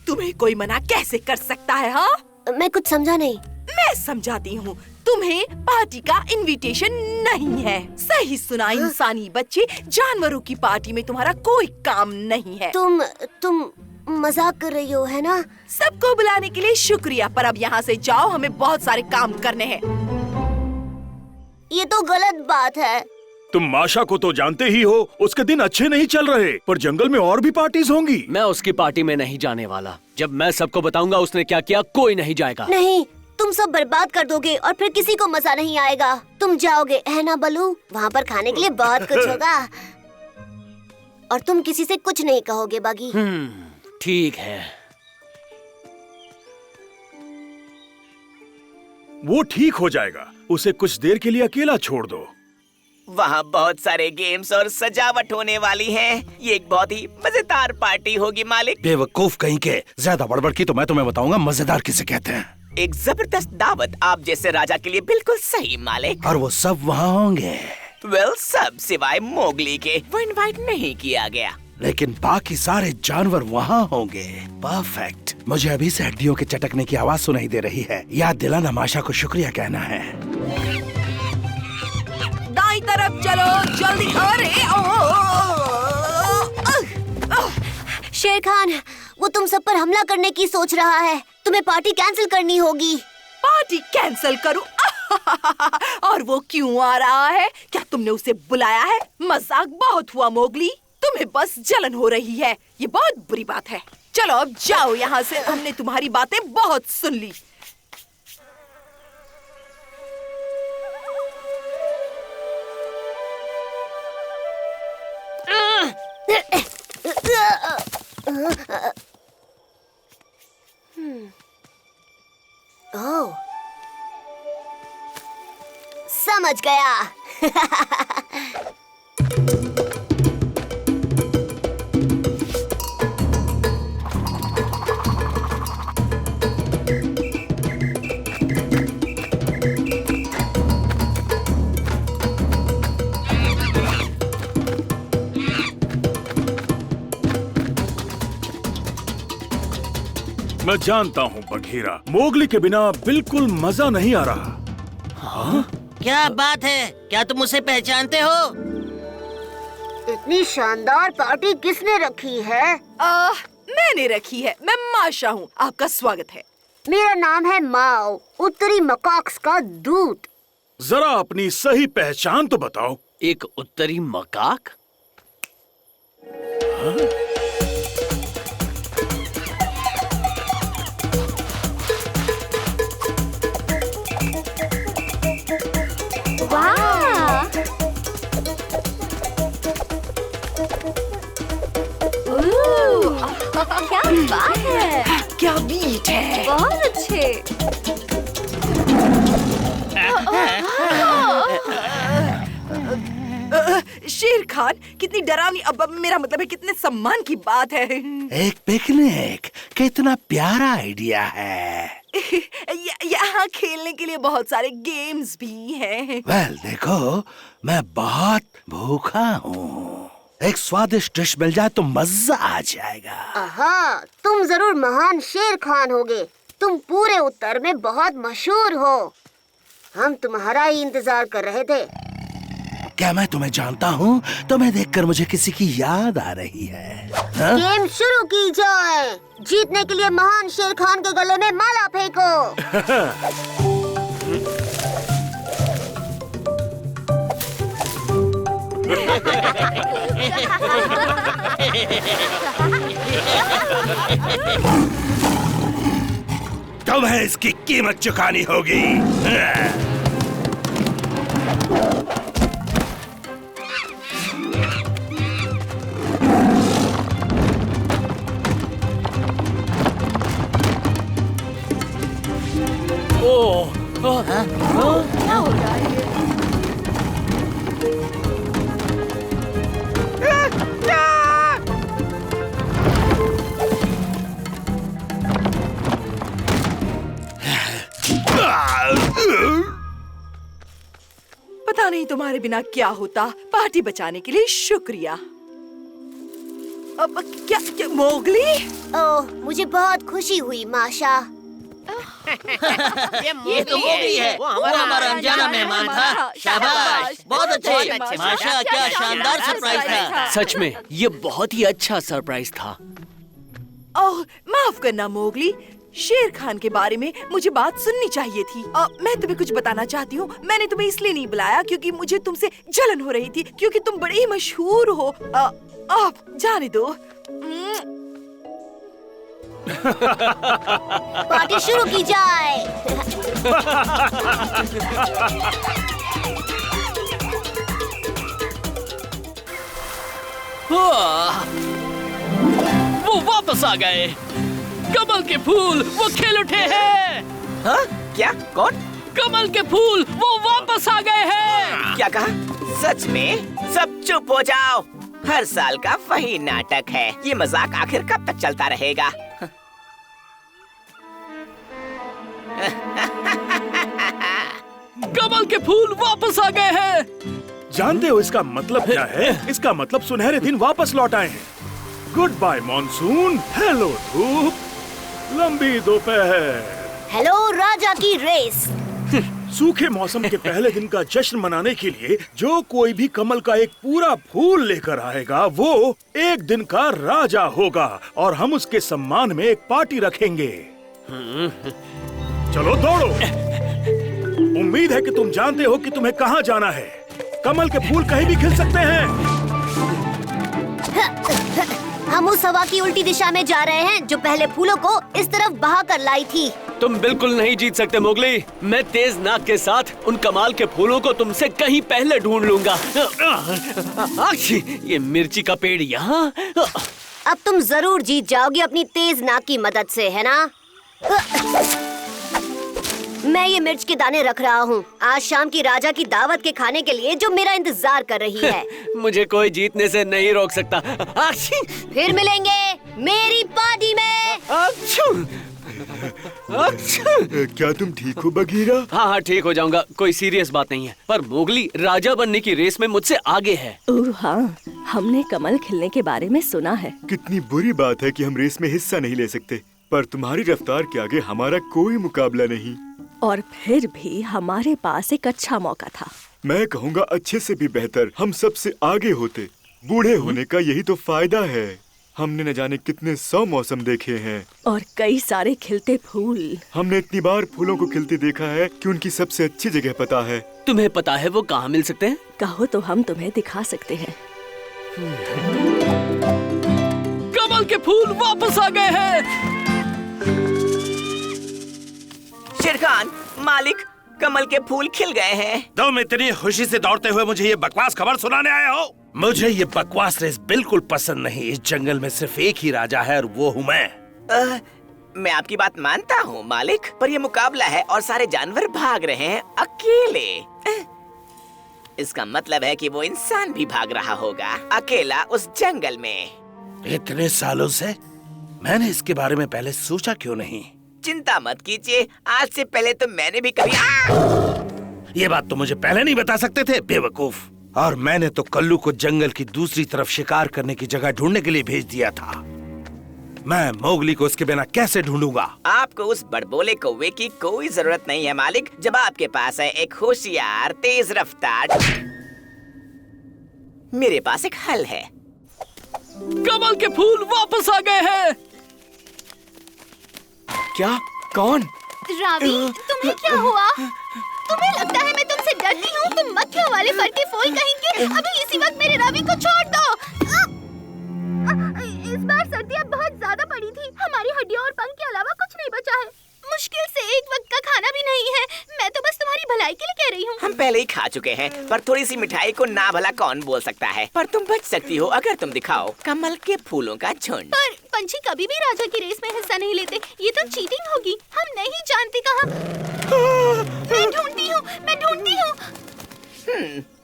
तुम्हें कोई मना कैसे कर सकता है? हाँ, मैं कुछ समझा नहीं। मैं समझाती हूँ। तुम्हें पार्टी का इनविटेशन नहीं है। सही सुना इंसानी बच्चे, जानवरों की पार्टी में तुम्हारा कोई काम नहीं है। तुम मजाक कर रही हो, है ना? सबको बुलाने के लिए शुक्रिया, पर अब यहाँ से जाओ, हमें बहुत सारे काम करने हैं। ये तो गलत बात है। तुम माशा को तो जानते ही हो, उसके दिन अच्छे नहीं चल रहे, पर जंगल में और भी पार्टीज होंगी। मैं उसकी पार्टी में नहीं जाने वाला। जब मैं सबको बताऊंगा उसने क्या किया, कोई नहीं जाएगा। नहीं, तुम सब बर्बाद कर दोगे और फिर किसी को मजा नहीं आएगा। तुम जाओगे है ना बलू? वहाँ पर खाने के लिए बहुत कुछ होगा और तुम किसी से कुछ नहीं कहोगे बागी। ठीक है। वो ठीक हो जाएगा, उसे कुछ देर के लिए अकेला छोड़ दो। वहाँ बहुत सारे गेम्स और सजावट होने वाली है। ये एक बहुत ही मजेदार पार्टी होगी मालिक। बेवकूफ कहीं के, ज्यादा बड़बड़ की तो मैं तुम्हें बताऊंगा मजेदार किसे कहते हैं। एक जबरदस्त दावत आप जैसे राजा के लिए बिल्कुल सही मालिक। और वो सब वहाँ होंगे। वेल, सब सिवाय मोगली के, वो इनवाइट नहीं किया गया। लेकिन बाकी सारे जानवर वहाँ होंगे। परफेक्ट। मुझे अभी से हड्डियों के चटकने की आवाज सुनाई दे रही है। याद दिलाना माशा को शुक्रिया कहना है। दाई तरफ चलो जल्दी। अरे शेर खान, वो तुम सब पर हमला करने की सोच रहा है। तुम्हें पार्टी कैंसिल करनी होगी। पार्टी कैंसिल करूं? और वो क्यों आ रहा है? क्या तुमने उसे बुलाया है? मजाक बहुत हुआ मोगली, तुम्हें बस जलन हो रही है। ये बहुत बुरी बात है। चलो अब जाओ यहाँ से, हमने तुम्हारी बातें बहुत सुन ली। ओह, समझ गया। मैं जानता हूँ बघीरा, मोगली के बिना बिल्कुल मजा नहीं आ रहा। हाँ? क्या बात है? क्या तुम उसे पहचानते हो? इतनी शानदार पार्टी किसने रखी है? मैंने रखी है। मैं माशा हूँ। आपका स्वागत है। मेरा नाम है माओ, उत्तरी मकाक्स का दूत। जरा अपनी सही पहचान तो बताओ। एक उत्तरी मकाक? हाँ? क्या बात है, क्या बीट है। बहुत अच्छे। शेर खान, कितनी डरावनी, अब मेरा मतलब है कितने सम्मान की बात है। एक पिकनिक, कितना प्यारा आइडिया है। यहाँ खेलने के लिए बहुत सारे गेम्स भी हैं। वेल, देखो मैं बहुत भूखा हूँ। एक स्वादिष्ट डिश मिल जाए तो मजा आ जाएगा। आहा, तुम जरूर महान शेर खान होगे। तुम पूरे उत्तर में बहुत मशहूर हो। हम तुम्हारा ही इंतजार कर रहे थे। क्या मैं तुम्हें जानता हूँ? तुम्हें देखकर मुझे किसी की याद आ रही है। हा? गेम शुरू की जाए। जीतने के लिए महान शेर खान के गले में माला फेंको। तुम्हें इसकी कीमत चुकानी होगी। क्या हो रहा है? पता नहीं तुम्हारे बिना क्या होता। पार्टी बचाने के लिए शुक्रिया। अब क्या मोगली? ओह, मुझे बहुत खुशी हुई माशा। ये तो मोगली है। वो हमारा अनजाना मेहमान था। शाबाश, बहुत अच्छे। माशा, क्या शानदार सरप्राइज था। सच में ये बहुत ही अच्छा सरप्राइज था। ओह, माफ करना मोगली, शेर खान के बारे में मुझे बात सुननी चाहिए थी। मैं तुम्हें कुछ बताना चाहती हूँ। मैंने तुम्हें इसलिए नहीं बुलाया क्योंकि मुझे तुमसे जलन हो रही थी, क्योंकि तुम बड़े ही मशहूर हो। आप जाने दो। पार्टी शुरू की जाए। वो वापस आ गए। कमल के फूल वो खिल उठे हैं। हाँ? क्या? कौन? कमल के फूल वो वापस आ गए हैं। क्या कहा? सच में? सब चुप हो जाओ। हर साल का वही नाटक है। ये मजाक आखिर कब तक चलता रहेगा? कमल के फूल वापस आ गए हैं। जानते हो इसका मतलब क्या है? इसका मतलब सुनहरे दिन वापस लौट आए हैं। गुड बाय मॉनसून, हेलो धूप, लंबी दोपहर, हेलो राजा की रेस। सूखे मौसम के पहले दिन का जश्न मनाने के लिए जो कोई भी कमल का एक पूरा फूल लेकर आएगा वो एक दिन का राजा होगा और हम उसके सम्मान में एक पार्टी रखेंगे। चलो दौड़ो। उम्मीद है कि तुम जानते हो कि तुम्हें कहाँ जाना है। कमल के फूल कहीं भी खिल सकते हैं। हम उस हवा की उल्टी दिशा में जा रहे हैं जो पहले फूलों को इस तरफ बहा कर लाई थी। तुम बिल्कुल नहीं जीत सकते मोगली। मैं तेज नाक के साथ उन कमाल के फूलों को तुमसे कहीं पहले ढूंढ लूंगा। ये मिर्ची का पेड़ यहाँ। अब तुम जरूर जीत जाओगी अपनी तेज नाक की मदद से, है ना? मैं ये मिर्च के दाने रख रहा हूँ आज शाम की राजा की दावत के खाने के लिए जो मेरा इंतजार कर रही है। मुझे कोई जीतने से नहीं रोक सकता। फिर मिलेंगे मेरी पार्टी में। क्या तुम ठीक हो बगीरा? हाँ ठीक हो जाऊंगा, कोई सीरियस बात नहीं है। पर मोगली राजा बनने की रेस में मुझसे आगे है। हाँ, हमने कमल खिलने के बारे में सुना है। कितनी बुरी बात है कि हम रेस में हिस्सा नहीं ले सकते, पर तुम्हारी रफ्तार के आगे हमारा कोई मुकाबला नहीं। और फिर भी हमारे पास एक अच्छा मौका था। मैं कहूँगा अच्छे से भी बेहतर हम सबसे आगे होते। बूढ़े होने का यही तो फायदा है। हमने न जाने कितने 100 मौसम देखे हैं और कई सारे खिलते फूल। हमने इतनी बार फूलों को खिलते देखा है कि उनकी सबसे अच्छी जगह पता है। तुम्हें पता है वो कहाँ मिल सकते हैं? कहो तो हम तुम्हें दिखा सकते हैं। कमल के फूल वापस आ गए हैं। शेर खान, मालिक, कमल के फूल खिल गए हैं। तुम इतनी खुशी से दौड़ते हुए मुझे ये बकवास खबर सुनाने आए हो? मुझे ये बकवास रेस बिल्कुल पसंद नहीं। इस जंगल में सिर्फ एक ही राजा है और वो हूँ मैं। मैं आपकी बात मानता हूँ मालिक, पर ये मुकाबला है और सारे जानवर भाग रहे हैं अकेले। इसका मतलब है कि वो इंसान भी भाग रहा होगा अकेला उस जंगल में। इतने सालों से मैंने इसके बारे में पहले सोचा क्यों नहीं? चिंता मत कीजिए, आज से पहले तो मैंने भी कभी ये बात तो मुझे पहले नहीं बता सकते थे, बेवकूफ। और मैंने तो कल्लू को जंगल की दूसरी तरफ शिकार करने की जगह ढूंढने के लिए भेज दिया था। मैं मोगली को उसके बिना कैसे ढूंढूंगा? आपको उस बड़बोले कौवे की कोई जरूरत नहीं है मालिक, जब आपके पास है एक होशियार तेज रफ्तार। मेरे पास एक हल है। कमल के फूल वापस आ गए हैं। क्या? कौन? रावी, तुम्हें क्या हुआ? तुम्हें लगता है मैं तुमसे डरती हूँ? तुम मक्खियों वाले फटके फूल कहेंगे। अभी इसी वक्त मेरे रावी को छोड़ दो। इस बार सर्दियाँ बहुत ज्यादा पड़ी थी। हमारी हड्डियों और पंख के अलावा कुछ नहीं बचा है। मुश्किल से एक वक्त का खाना भी नहीं है। मैं तो बस तुम्हारी भलाई के लिए कह रही हूँ। हम पहले ही खा चुके हैं, पर थोड़ी सी मिठाई को ना भला कौन बोल सकता है। पर तुम बच सकती हो अगर तुम दिखाओ कमल के फूलों का झुंड। पर पंछी कभी भी राजा की रेस में हिस्सा नहीं लेते। ये तो चीटिंग होगी। हम नहीं जानते कहाँ। मैं ढूंढती हूँ।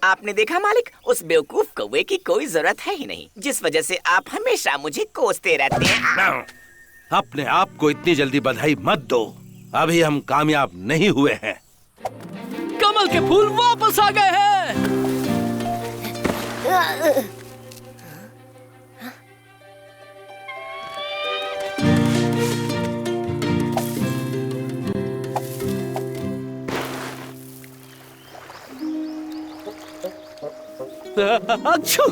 आपने देखा मालिक, उस बेवकूफ कौवे की कोई जरूरत है ही नहीं, जिस वजह से आप हमेशा मुझे कोसते रहते हैं। अपने आप को इतनी जल्दी बधाई मत दो, अभी हम कामयाब नहीं हुए हैं। कमल के फूल वापस आ गए हैं। अच्छा,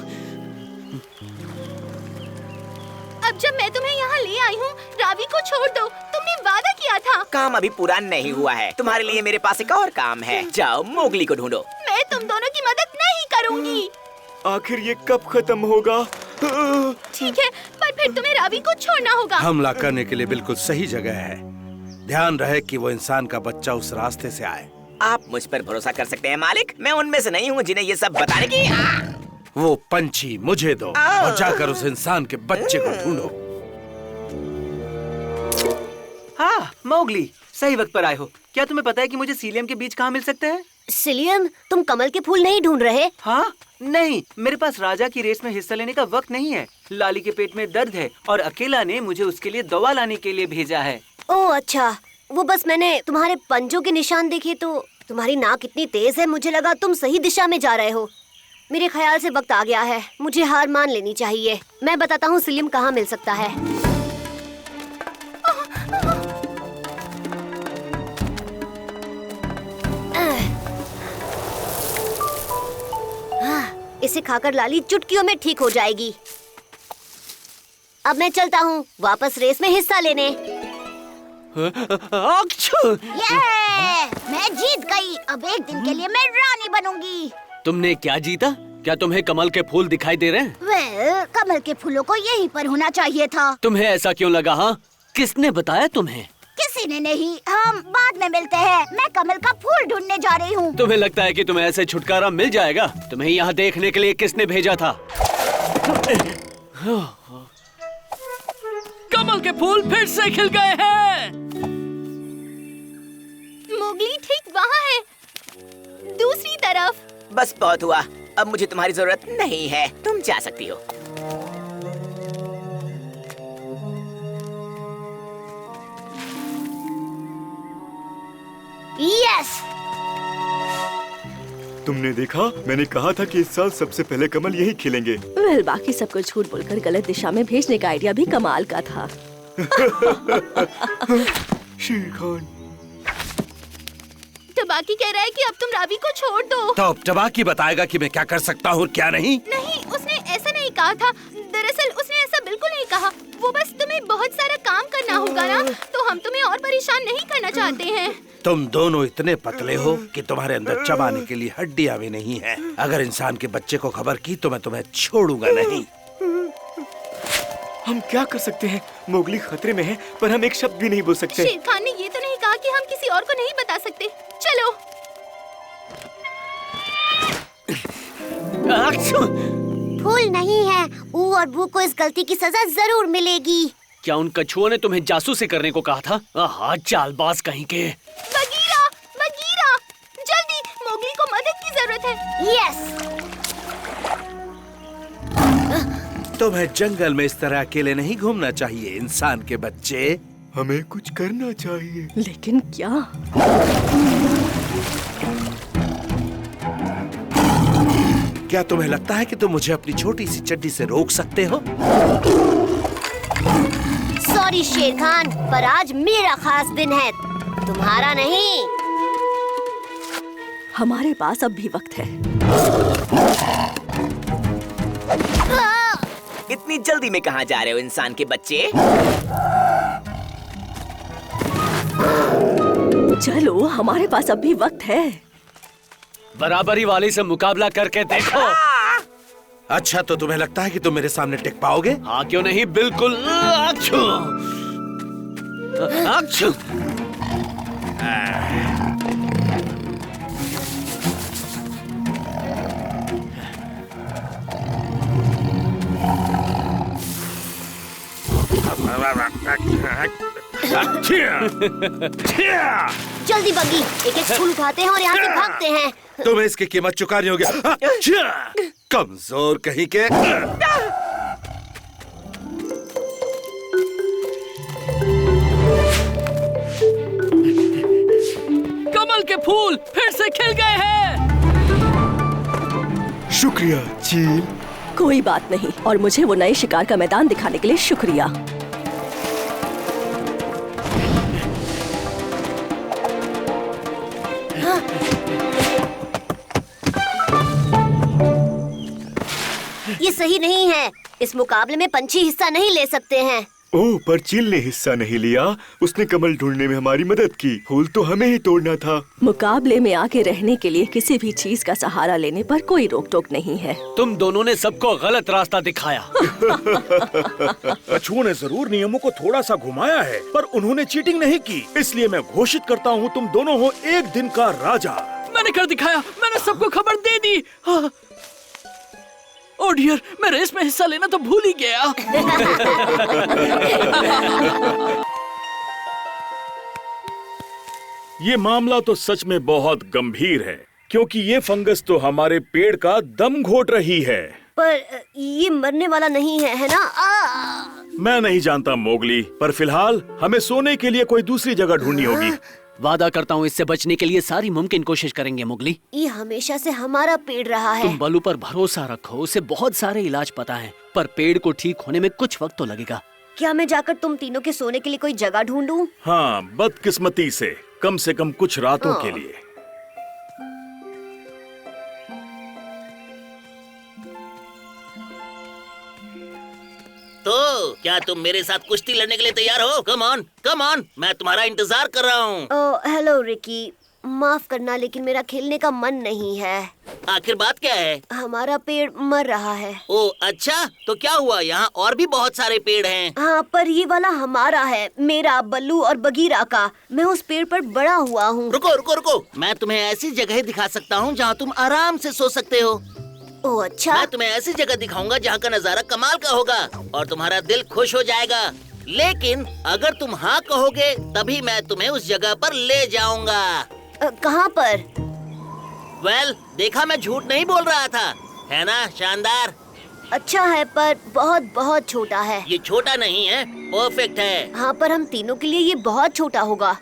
अब जब मैं तुम्हें यहाँ ले आई हूँ, रावी को छोड़ दो। तुमने वादा किया था। काम अभी पूरा नहीं हुआ है। तुम्हारे लिए मेरे पास एक और काम है। जाओ मोगली को ढूंढो। मैं तुम दोनों की मदद नहीं करूंगी। आखिर ये कब खत्म होगा? ठीक है, पर फिर तुम्हें रावी को छोड़ना होगा। हमला करने के लिए बिल्कुल सही जगह है। ध्यान रहे कि वो इंसान का बच्चा उस रास्ते से आए। आप मुझ पर भरोसा कर सकते हैं मालिक। मैं उनमें से नहीं हूँ जिन्हें ये सब बताने की। वो पंछी मुझे दो और जाकर उस इंसान के बच्चे को ढूंढो। हाँ मोगली, सही वक्त पर आए हो। क्या तुम्हें पता है कि मुझे सीलियम के बीज कहाँ मिल सकते हैं? सिलियम, तुम कमल के फूल नहीं ढूंढ रहे? हाँ नहीं, मेरे पास राजा की रेस में हिस्सा लेने का वक्त नहीं है। लाली के पेट में दर्द है और अकेला ने मुझे उसके लिए दवा लाने के लिए भेजा है। ओह अच्छा, वो बस मैंने तुम्हारे पंजों के निशान देखे तो तुम्हारी नाक इतनी तेज है, मुझे लगा तुम सही दिशा में जा रहे हो। मेरे ख्याल से वक्त आ गया है, मुझे हार मान लेनी चाहिए। मैं बताता हूँ सिलियम कहाँ मिल सकता है। इसे खाकर लाली चुटकियों में ठीक हो जाएगी। अब मैं चलता हूँ वापस रेस में हिस्सा लेने। मैं जीत गई। अब एक दिन के लिए मैं रानी बनूंगी। तुमने क्या जीता? क्या तुम्हें कमल के फूल दिखाई दे रहे हैं? वेल, कमल के फूलों को यहीं पर होना चाहिए था। तुम्हें ऐसा क्यों लगा? हाँ, किसने बताया तुम्हें? किसी ने नहीं। हम बाद में मिलते हैं। मैं कमल का फूल ढूंढने जा रही हूँ। तुम्हें लगता है कि तुम्हें ऐसे छुटकारा मिल जाएगा? तुम्हें यहाँ देखने के लिए किसने भेजा था? कमल के फूल फिर से खिल गए हैं। मोगली ठीक वहाँ है, दूसरी तरफ। बस बहुत हुआ। अब मुझे तुम्हारी जरूरत नहीं है। तुम जा सकती हो। यस। तुमने देखा, मैंने कहा था कि इस साल सबसे पहले कमल यही खिलेंगे। वेल, बाकी सबको झूठ बोलकर गलत दिशा में भेजने का आइडिया भी कमाल का था। शेर खान। टबाकी कह रहा है कि अब तुम रावी को छोड़ दो। तो अब टबाकी बताएगा कि मैं क्या कर सकता हूँ और क्या नहीं। नहीं, उसने ऐसा नहीं कहा था। दरअसल उसने ऐसा बिल्कुल नहीं कहा। वो बस तुम्हें बहुत सारा काम करना होगा ना, तो हम तुम्हें और परेशान नहीं करना चाहते हैं। तुम दोनों इतने पतले हो कि तुम्हारे अंदर चबाने के लिए हड्डियाँ भी नहीं है। अगर इंसान के बच्चे को खबर की तो मैं तुम्हें छोड़ूंगा नहीं। हम क्या कर सकते हैं? मोगली खतरे में है, पर हम एक शब्द भी नहीं बोल सकते। शेर खान ने ये तो नहीं कहा कि हम किसी और को नहीं बता सकते। चलो। फूल नहीं है। ऊ और बू को इस गलती की सजा जरूर मिलेगी। क्या उन कछुओं ने तुम्हें जासूसी करने को कहा था? आहा, चालबाज कहीं के। बगीरा, बगीरा, जल्दी, मोगली को मदद की जरूरत है। यस। तुम्हें जंगल में इस तरह अकेले नहीं घूमना चाहिए इंसान के बच्चे। हमें कुछ करना चाहिए। लेकिन क्या? क्या तुम्हें लगता है कि तुम मुझे अपनी छोटी सी चड्डी से रोक सकते हो? सॉरी शेर खान, पर आज मेरा खास दिन है, तुम्हारा नहीं। हमारे पास अब भी वक्त है। इतनी जल्दी में कहाँ जा रहे हो इंसान के बच्चे? चलो, हमारे पास अब भी वक्त है। बराबरी वाली से मुकाबला करके देखो। अच्छा, तो तुम्हें लगता है कि तुम मेरे सामने टिक पाओगे? हाँ, क्यों नहीं, बिल्कुल। आच्छू। आच्छू। जल्दी बग्गी, एक एक फूल उठाते हैं और यहाँ से भागते हैं। तुम्हें इसकी कीमत चुकानी होगी। कमजोर कहीं के। कमल के फूल फिर से खिल गए हैं। शुक्रिया चील। कोई बात नहीं, और मुझे वो नए शिकार का मैदान दिखाने के लिए शुक्रिया। ये सही नहीं है। इस मुकाबले में पंछी हिस्सा नहीं ले सकते हैं। ओह, पर चील ने हिस्सा नहीं लिया। उसने कमल ढूंढने में हमारी मदद की। फूल तो हमें ही तोड़ना था। मुकाबले में आगे रहने के लिए किसी भी चीज का सहारा लेने पर कोई रोक टोक नहीं है। तुम दोनों ने सबको गलत रास्ता दिखाया। कछुओं ने जरूर नियमों को थोड़ा सा घुमाया है, पर उन्होंने चीटिंग नहीं की। इसलिए मैं घोषित करता हूँ, तुम दोनों हो एक दिन का राजा। मैंने कर दिखाया, मैंने सबको खबर दे दी। ओह डियर, मैं रेस में हिस्सा लेना तो भूल ही गया। ये मामला तो सच में बहुत गंभीर है, क्योंकि ये फंगस तो हमारे पेड़ का दम घोट रही है। पर ये मरने वाला नहीं है, है ना? मैं नहीं जानता मोगली, पर फिलहाल हमें सोने के लिए कोई दूसरी जगह ढूंढनी होगी। वादा करता हूँ इससे बचने के लिए सारी मुमकिन कोशिश करेंगे मोगली। ये हमेशा से हमारा पेड़ रहा है। तुम बलू पर भरोसा रखो, उसे बहुत सारे इलाज पता है, पर पेड़ को ठीक होने में कुछ वक्त तो लगेगा। क्या मैं जाकर तुम तीनों के सोने के लिए कोई जगह ढूंढूं? हाँ, बदकिस्मती से कम कुछ रातों के लिए। तो क्या तुम मेरे साथ कुश्ती लड़ने के लिए तैयार हो? कम ऑन, कम ऑन, मैं तुम्हारा इंतजार कर रहा हूँ। ओह हेलो रिकी, माफ करना लेकिन मेरा खेलने का मन नहीं है। आखिर बात क्या है? हमारा पेड़ मर रहा है। ओह अच्छा, तो क्या हुआ? यहाँ और भी बहुत सारे पेड़ हैं। हाँ, पर ये वाला हमारा है, मेरा, बल्लू और बगीरा का। मैं उस पेड़ पर बड़ा हुआ हूँ। रुको रुको रुको, मैं तुम्हें ऐसी जगह दिखा सकता हूँ जहाँ तुम आराम से सो सकते हो। ओह अच्छा। मैं तुम्हें ऐसी जगह दिखाऊंगा जहाँ का नजारा कमाल का होगा और तुम्हारा दिल खुश हो जाएगा। लेकिन अगर तुम हाँ कहोगे तभी मैं तुम्हें उस जगह पर ले जाऊंगा। कहाँ पर? वेल, देखा मैं झूठ नहीं बोल रहा था, है ना? शानदार। अच्छा है, पर बहुत बहुत छोटा है। ये छोटा नहीं है, परफेक्ट है। हाँ, पर हम तीनों के लिए ये बहुत छोटा होगा।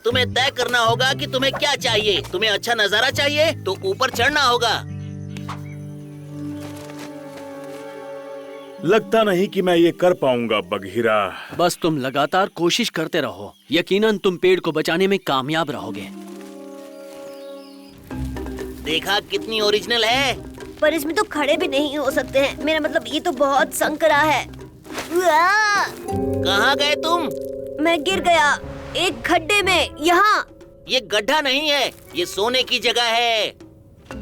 तुम्हें तय करना होगा कि तुम्हें क्या चाहिए। तुम्हें अच्छा नजारा चाहिए तो ऊपर चढ़ना होगा। लगता नहीं कि मैं ये कर पाऊंगा बगीरा। बस तुम लगातार कोशिश करते रहो, यकीनन तुम पेड़ को बचाने में कामयाब रहोगे। देखा कितनी ओरिजिनल है। पर इसमें तो खड़े भी नहीं हो सकते हैं। मेरा मतलब ये तो बहुत संकरा है। कहाँ गए तुम? मैं गिर गया एक गड्ढे में। यहाँ। ये गड्ढा नहीं है, ये सोने की जगह है।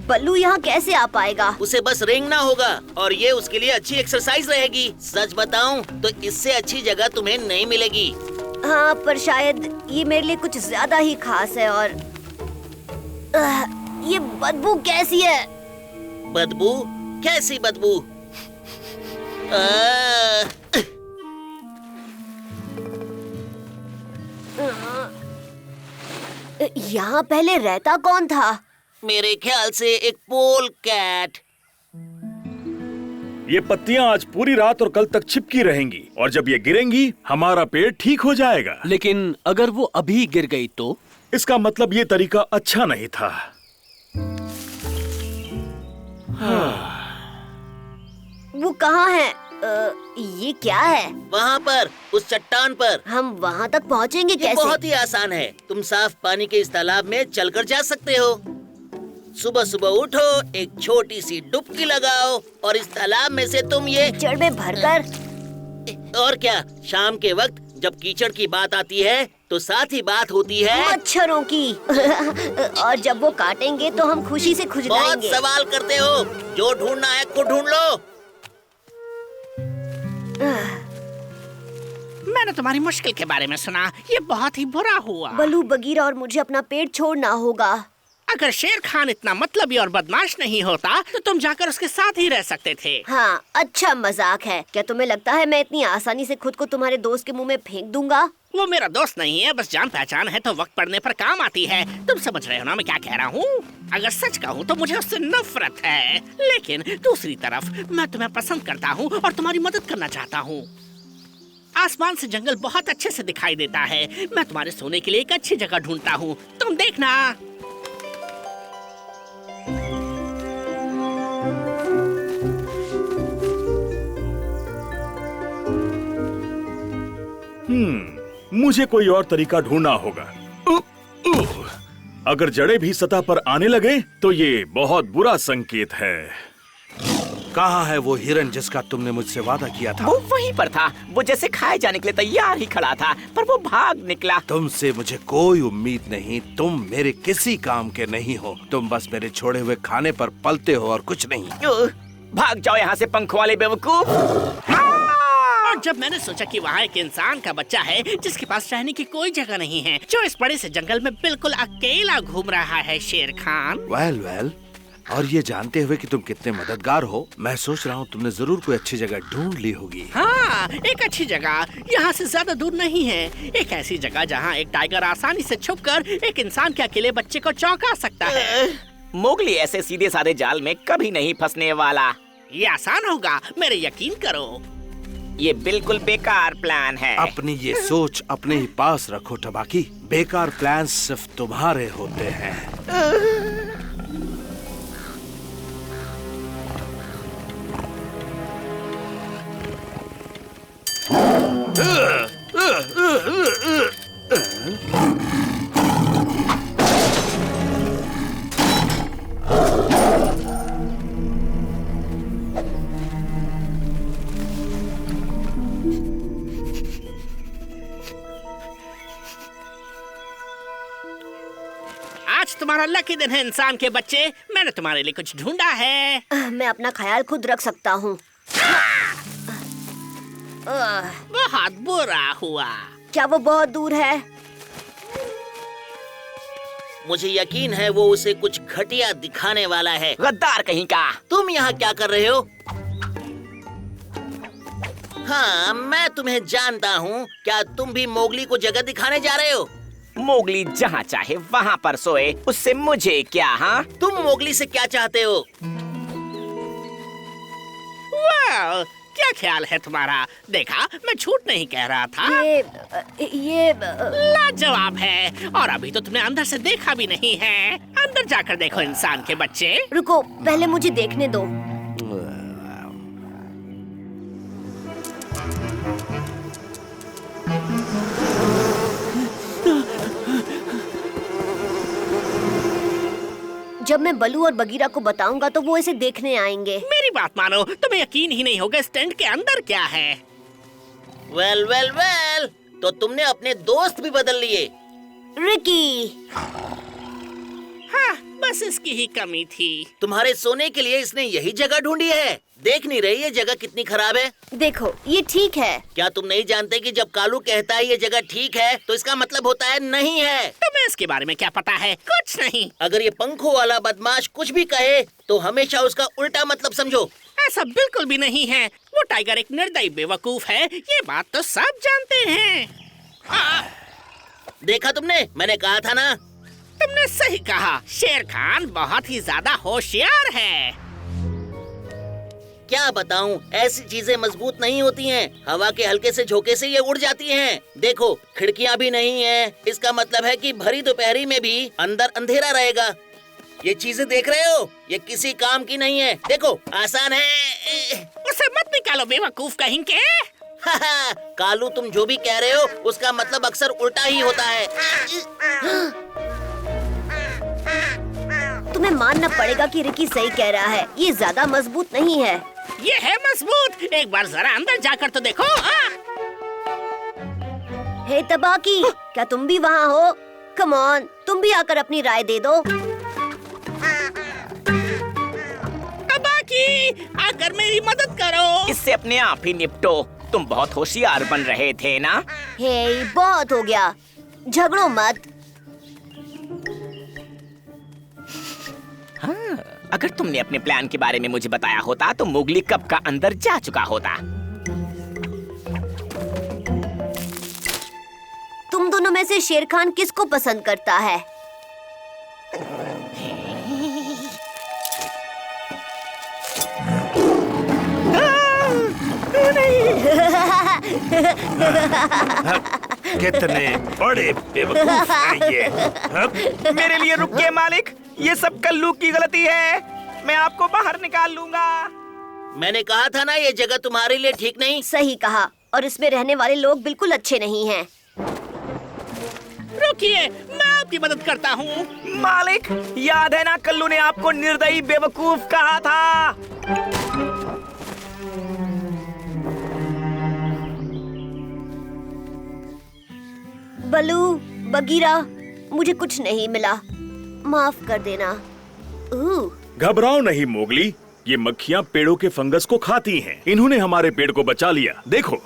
बल्लू यहाँ कैसे आ पाएगा? उसे बस रेंगना होगा और ये उसके लिए अच्छी एक्सरसाइज रहेगी। सच बताऊं तो इससे अच्छी जगह तुम्हें नहीं मिलेगी। हाँ, पर शायद ये मेरे लिए कुछ ज्यादा ही खास है। और ये बदबू कैसी है? बदबू? कैसी बदबू? यहाँ पहले रहता कौन था? मेरे ख्याल से एक पोल कैट। ये पत्तियां आज पूरी रात और कल तक चिपकी रहेंगी और जब ये गिरेंगी हमारा पेड़ ठीक हो जाएगा। लेकिन अगर वो अभी गिर गई तो? इसका मतलब ये तरीका अच्छा नहीं था। वो कहाँ है? ये क्या है? वहाँ पर, उस चट्टान पर। हम वहाँ तक पहुँचेंगे कैसे? बहुत ही आसान है। तुम साफ पानी के इस तालाब में चलकर जा सकते हो। सुबह सुबह उठो, एक छोटी सी डुबकी लगाओ और इस तालाब में से तुम ये कीचड़ में भरकर। और क्या, शाम के वक्त जब कीचड़ की बात आती है तो साथ ही बात होती है मच्छरों की। और जब वो काटेंगे तो हम खुशी से खुजलाएंगे। बहुत सवाल करते हो, जो ढूंढना है को ढूंढ लो। मैंने तुम्हारी मुश्किल के बारे में सुना, ये बहुत ही बुरा हुआ। बलू, बगीरा और मुझे अपना पेड़ छोड़ना होगा। अगर शेर खान इतना मतलबी और बदमाश नहीं होता तो तुम जाकर उसके साथ ही रह सकते थे। हाँ, अच्छा मजाक है। क्या तुम्हें लगता है मैं इतनी आसानी से खुद को तुम्हारे दोस्त के मुंह में फेंक दूंगा? वो मेरा दोस्त नहीं है, बस जान पहचान है तो वक्त पड़ने पर काम आती है। तुम समझ रहे हो ना मैं क्या कह रहा हूँ? अगर सच कहूँ तो मुझे उससे नफरत है, लेकिन दूसरी तरफ मैं तुम्हें पसंद करता हूँ और तुम्हारी मदद करना चाहता हूँ। आसमान से जंगल बहुत अच्छे से दिखाई देता है। मैं तुम्हारे सोने के लिए एक अच्छी जगह ढूंढता हूँ, तुम देखना। मुझे कोई और तरीका ढूंढना होगा। अगर जड़ें भी सतह पर आने लगे तो ये बहुत बुरा संकेत है। कहाँ है वो हिरन जिसका तुमने मुझसे वादा किया था? वो वहीं पर था। वो जैसे खाए जाने के लिए तैयार ही खड़ा था, पर वो भाग निकला। तुमसे मुझे कोई उम्मीद नहीं। तुम मेरे किसी काम के नहीं हो। तुम बस मेरे छोड़े हुए खाने पर पलते हो और कुछ नहीं। भाग जाओ यहाँ से पंखों वाले बेवकूफ। और जब मैंने सोचा कि वहाँ एक इंसान का बच्चा है जिसके पास रहने की कोई जगह नहीं है, जो इस बड़े से जंगल में बिल्कुल अकेला घूम रहा है शेर खान। वेल, और ये जानते हुए कि तुम कितने मददगार हो, मैं सोच रहा हूँ तुमने जरूर कोई अच्छी जगह ढूंढ ली होगी। हाँ, एक अच्छी जगह यहाँ से ज्यादा दूर नहीं है। एक ऐसी जगह जहाँ एक टाइगर आसानी से छुपकर एक इंसान के अकेले बच्चे को चौंका सकता है। मोगली ऐसे सीधे साधे जाल में कभी नहीं फंसने वाला। ये आसान होगा, मेरे यकीन करो। ये बिल्कुल बेकार प्लान है। अपनी ये सोच अपने ही पास रखो टबाकी। बेकार प्लान सिर्फ तुम्हारे होते हैं। आज तुम्हारा लकी दिन है इंसान के बच्चे। मैंने तुम्हारे लिए कुछ ढूंढा है। मैं अपना ख्याल खुद रख सकता हूँ। बहुत बुरा हुआ। क्या वो बहुत दूर है? मुझे यकीन है वो उसे कुछ घटिया दिखाने वाला है। गद्दार कहीं का। तुम यहाँ क्या कर रहे हो? हाँ, मैं तुम्हें जानता हूँ। क्या तुम भी मोगली को जगह दिखाने जा रहे हो? मोगली जहाँ चाहे वहाँ पर सोए, उससे मुझे क्या? हाँ, तुम मोगली से क्या चाहते हो? वाह, क्या ख्याल है तुम्हारा? देखा, मैं झूठ नहीं कह रहा था। ये लाजवाब है। और अभी तो तुमने अंदर से देखा भी नहीं है। अंदर जाकर देखो इंसान के बच्चे। रुको, पहले मुझे देखने दो। जब मैं बलू और बगीरा को बताऊंगा तो वो इसे देखने आएंगे। मेरी बात मानो, तुम्हें यकीन ही नहीं होगा इस टेंट के अंदर क्या है। वेल, तो तुमने अपने दोस्त भी बदल लिए। रिकी। हाँ, बस इसकी ही कमी थी। तुम्हारे सोने के लिए इसने यही जगह ढूंढी है। देख नहीं रही ये जगह कितनी खराब है? देखो, ये ठीक है। क्या तुम नहीं जानते कि जब कालू कहता है ये जगह ठीक है तो इसका मतलब होता है नहीं है? तुम्हें इसके बारे में क्या पता है? कुछ नहीं। अगर ये पंखों वाला बदमाश कुछ भी कहे तो हमेशा उसका उल्टा मतलब समझो। ऐसा बिल्कुल भी नहीं है। वो टाइगर एक निर्दयी बेवकूफ है, ये बात तो सब जानते हैं। देखा तुमने, मैंने कहा था ना। तुमने सही कहा, शेर खान बहुत ही ज्यादा होशियार है। क्या बताऊं, ऐसी चीजें मजबूत नहीं होती हैं। हवा के हल्के से झोंके से ये उड़ जाती हैं। देखो, खिड़कियां भी नहीं है। इसका मतलब है कि भरी दोपहरी में भी अंदर अंधेरा रहेगा। ये चीजें देख रहे हो, ये किसी काम की नहीं है। देखो, आसान है। उसे मत निकालो बेवकूफ कहीं के। कालू, तुम जो भी कह रहे हो उसका मतलब अक्सर उल्टा ही होता है। तुम्हें मानना पड़ेगा कि रिकी सही कह रहा है। ये ज्यादा मजबूत नहीं है। ये है मजबूत। एक बार जरा अंदर जाकर तो देखो। हे तबाकी, क्या तुम भी वहाँ हो? कम ऑन, तुम भी आकर अपनी राय दे दो। तबाकी, आकर मेरी मदद करो। इससे अपने आप ही निपटो। तुम बहुत होशियार बन रहे थे ना? हे, बहुत हो गया, झगड़ो मत। हाँ, अगर तुमने अपने प्लान के बारे में मुझे बताया होता तो मोगली कब का अंदर जा चुका होता। तुम दोनों में से शेर खान किसको पसंद करता है? कितने बड़े बेवकूफ हैं ये। मेरे लिए रुकिए मालिक, ये सब कल्लू की गलती है। मैं आपको बाहर निकाल लूंगा। मैंने कहा था ना, ये जगह तुम्हारे लिए ठीक नहीं। सही कहा, और इसमें रहने वाले लोग बिल्कुल अच्छे नहीं हैं। रुकिए, मैं आपकी मदद करता हूँ। मालिक, याद है ना कल्लू ने आपको निर्दयी बेवकूफ कहा था? बलू, बगीरा, मुझे कुछ नहीं मिला, माफ कर देना। घबराओ नहीं मोगली, ये मक्खियाँ पेड़ों के फंगस को खाती हैं। इन्होंने हमारे पेड़ को बचा लिया। देखो,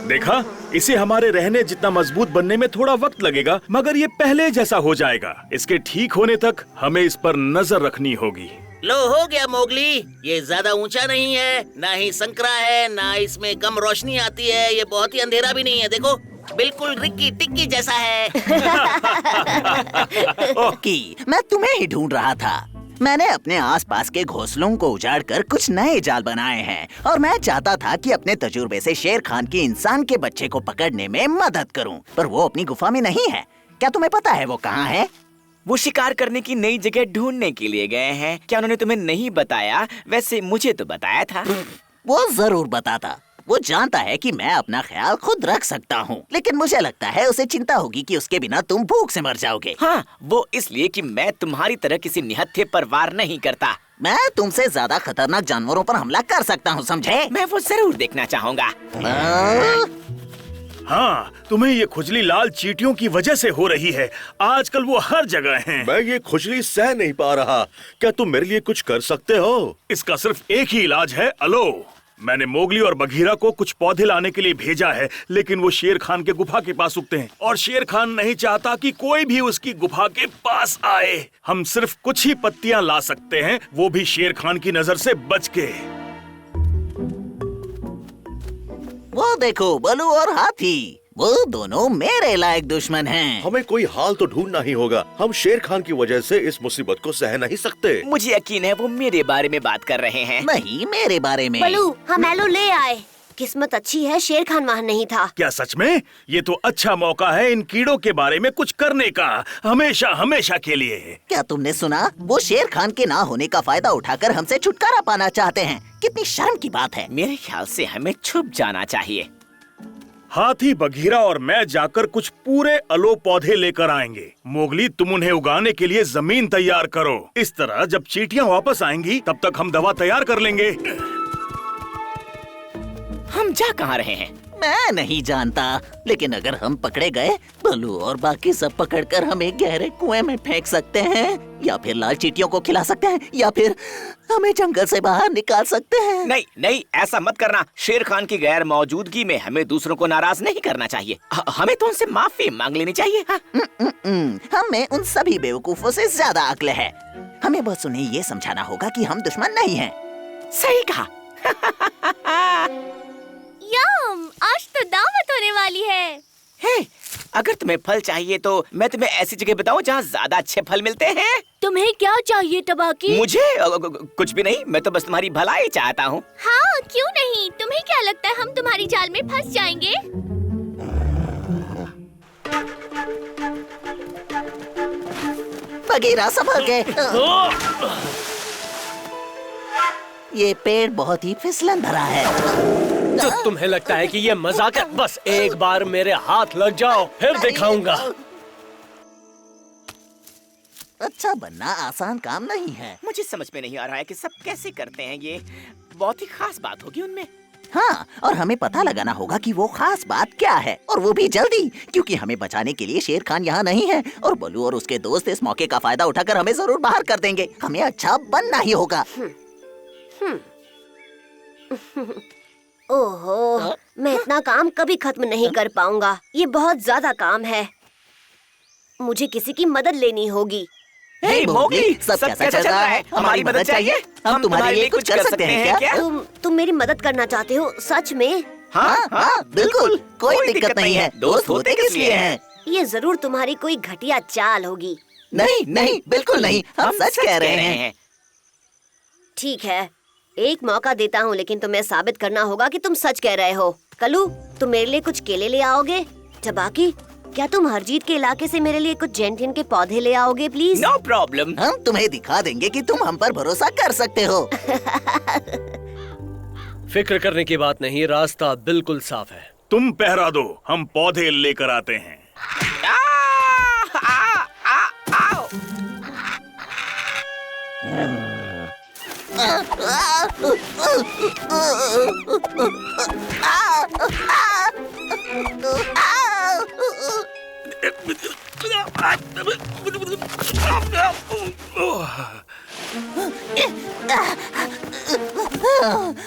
देखा, इसे हमारे रहने जितना मजबूत बनने में थोड़ा वक्त लगेगा, मगर ये पहले जैसा हो जाएगा। इसके ठीक होने तक हमें इस पर नजर रखनी होगी। लो, हो गया मोगली। ये ज्यादा ऊंचा नहीं है, ना ही संकरा है, ना इसमें कम रोशनी आती है। ये बहुत ही अंधेरा भी नहीं है। देखो, बिल्कुल रिक्की टिक्की जैसा है। ओकी, मैं तुम्हें ही ढूंढ रहा था। मैंने अपने आसपास के घोंसलों को उजाड़कर कुछ नए जाल बनाए हैं और मैं चाहता था कि अपने तजुर्बे से शेर खान की इंसान के बच्चे को पकड़ने में मदद करूं, पर वो अपनी गुफा में नहीं है। क्या तुम्हें पता है वो कहाँ है? वो शिकार करने की नई जगह ढूंढने के लिए गए हैं। क्या उन्होंने तुम्हें नहीं बताया? वैसे मुझे तो बताया था। वो जरूर बताता। वो जानता है कि मैं अपना ख्याल खुद रख सकता हूँ, लेकिन मुझे लगता है उसे चिंता होगी कि उसके बिना तुम भूख से मर जाओगे। हाँ, वो इसलिए कि मैं तुम्हारी तरह किसी निहत्थे पर वार नहीं करता। मैं तुमसे ज्यादा खतरनाक जानवरों पर हमला कर सकता हूँ, समझे? मैं वो जरूर देखना चाहूँगा। हाँ, तुम्हें ये खुजली लाल चींटियों की वजह से हो रही है। आजकल वो हर जगह हैं। मैं ये खुजली सह नहीं पा रहा। क्या तुम मेरे लिए कुछ कर सकते हो? इसका सिर्फ एक ही इलाज है, अलो। मैंने मोगली और बघीरा को कुछ पौधे लाने के लिए भेजा है, लेकिन वो शेर खान के गुफा के पास उगते हैं और शेर खान नहीं चाहता कि कोई भी उसकी गुफा के पास आए। हम सिर्फ कुछ ही पत्तियां ला सकते हैं, वो भी शेर खान की नजर से बच के। वो देखो, बलू और हाथी, वो दोनों मेरे लायक दुश्मन हैं। हमें कोई हाल तो ढूंढना ही होगा। हम शेर खान की वजह से इस मुसीबत को सह नहीं सकते। मुझे यकीन है वो मेरे बारे में बात कर रहे हैं। नहीं, मेरे बारे में। बलू, हम एलो ले आए। किस्मत अच्छी है, शेर खान वहाँ नहीं था। क्या सच में? ये तो अच्छा मौका है इन कीड़ों के बारे में कुछ करने का, हमेशा हमेशा के लिए। क्या तुमने सुना? वो शेर खान के ना होने का फायदा उठाकर हमसे छुटकारा पाना चाहते हैं। कितनी शर्म की बात है। मेरे ख्याल से हमें छुप जाना चाहिए। हाथी, बघीरा और मैं जाकर कुछ पूरे अलो पौधे लेकर आएंगे। मोगली, तुम उन्हें उगाने के लिए जमीन तैयार करो। इस तरह जब चींटियां वापस आएंगी तब तक हम दवा तैयार कर लेंगे। हम जा कहाँ रहे हैं मैं नहीं जानता, लेकिन अगर हम पकड़े गए, बलू और बाकी सब पकड़कर हमें गहरे कुएं में फेंक सकते हैं, या फिर लाल चींटियों को खिला सकते हैं, या फिर हमें जंगल से बाहर निकाल सकते हैं। नहीं नहीं, ऐसा मत करना। शेर खान की गैर मौजूदगी में हमें दूसरों को नाराज नहीं करना चाहिए। हमें तो उनसे माफी मांग लेनी चाहिए। हमें उन सभी बेवकूफों से ज्यादा अक्ल है। हमें बस उन्हें ये समझाना होगा कि हम दुश्मन नहीं हैं। सही कहा। यम, आज तो दावत होने वाली है। हे, अगर तुम्हें फल चाहिए तो मैं तुम्हें ऐसी जगह बताऊं जहाँ ज्यादा अच्छे फल मिलते हैं। तुम्हें क्या चाहिए तबाकी? मुझे कुछ भी नहीं, मैं तो बस तुम्हारी भलाई चाहता हूँ। हाँ, क्यों नहीं? तुम्हें क्या लगता है हम तुम्हारी जाल में फंस जाएंगे? बगीरा संभल गए। ये पेड़ बहुत ही फिसलन भरा है। तो तुम्हें लगता है कि ये मजाक है? बस एक बार मेरे हाथ लग जाओ, फिर दिखाऊंगा। अच्छा बनना आसान काम नहीं है। मुझे समझ में नहीं आ रहा है कि सब कैसे करते हैं। ये बहुत ही खास बात होगी उनमें। हाँ, और हमें पता लगाना होगा कि वो खास बात क्या है, और वो भी जल्दी, क्योंकि हमें बचाने के लिए शेर खान यहाँ नहीं है, और बलू और उसके दोस्त इस मौके का फायदा उठाकर हमें जरूर बाहर कर देंगे। हमें अच्छा बनना ही होगा। ओहो, मैं इतना काम कभी खत्म नहीं कर पाऊंगा। ये बहुत ज्यादा काम है। मुझे किसी की मदद लेनी होगी। हे मोगली, सब कैसा चल रहा है? हमारी मदद चाहिए? हम तुम्हारे लिए कुछ कर सकते हैं क्या? तुम मेरी मदद करना चाहते हो? सच में? हाँ हाँ, बिल्कुल, कोई दिक्कत नहीं है। दोस्त होते किस लिए हैं? ये जरूर तुम्हारी कोई घटिया चाल होगी। नहीं नहीं, बिल्कुल नहीं, हम सच कह रहे हैं। ठीक है, एक मौका देता हूँ, लेकिन तुम्हें साबित करना होगा कि तुम सच कह रहे हो। कलू, तुम मेरे लिए कुछ केले ले आओगे? टबाकी, क्या तुम हरजीत के इलाके से मेरे लिए कुछ जेंटियन के पौधे ले आओगे प्लीज? नो प्रॉब्लम, हम तुम्हें दिखा देंगे कि तुम हम पर भरोसा कर सकते हो। फिक्र करने की बात नहीं, रास्ता बिल्कुल साफ है। तुम पहरा दो, हम पौधे लेकर आते हैं।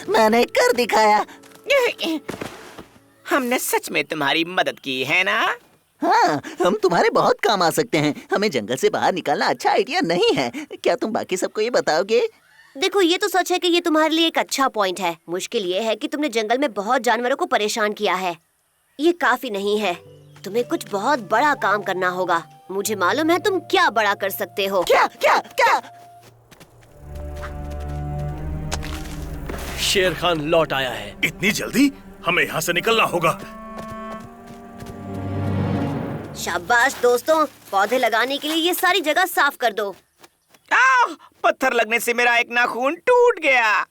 मैंने कर दिखाया। हमने सच में तुम्हारी मदद की है ना? हाँ, हम तुम्हारे बहुत काम आ सकते हैं। हमें जंगल से बाहर निकालना अच्छा आइडिया नहीं है। क्या तुम बाकी सबको ये बताओगे? देखो, ये तो सच है कि ये तुम्हारे लिए एक अच्छा पॉइंट है। मुश्किल ये है कि तुमने जंगल में बहुत जानवरों को परेशान किया है। ये काफी नहीं है, तुम्हें कुछ बहुत बड़ा काम करना होगा। मुझे मालूम है तुम क्या बड़ा कर सकते हो। क्या क्या क्या? शेर खान लौट आया है। इतनी जल्दी? हमें यहाँ से निकलना होगा। शाबाश दोस्तों, पौधे लगाने के लिए ये सारी जगह साफ कर दो। पत्थर लगने से मेरा एक नाखून टूट गया।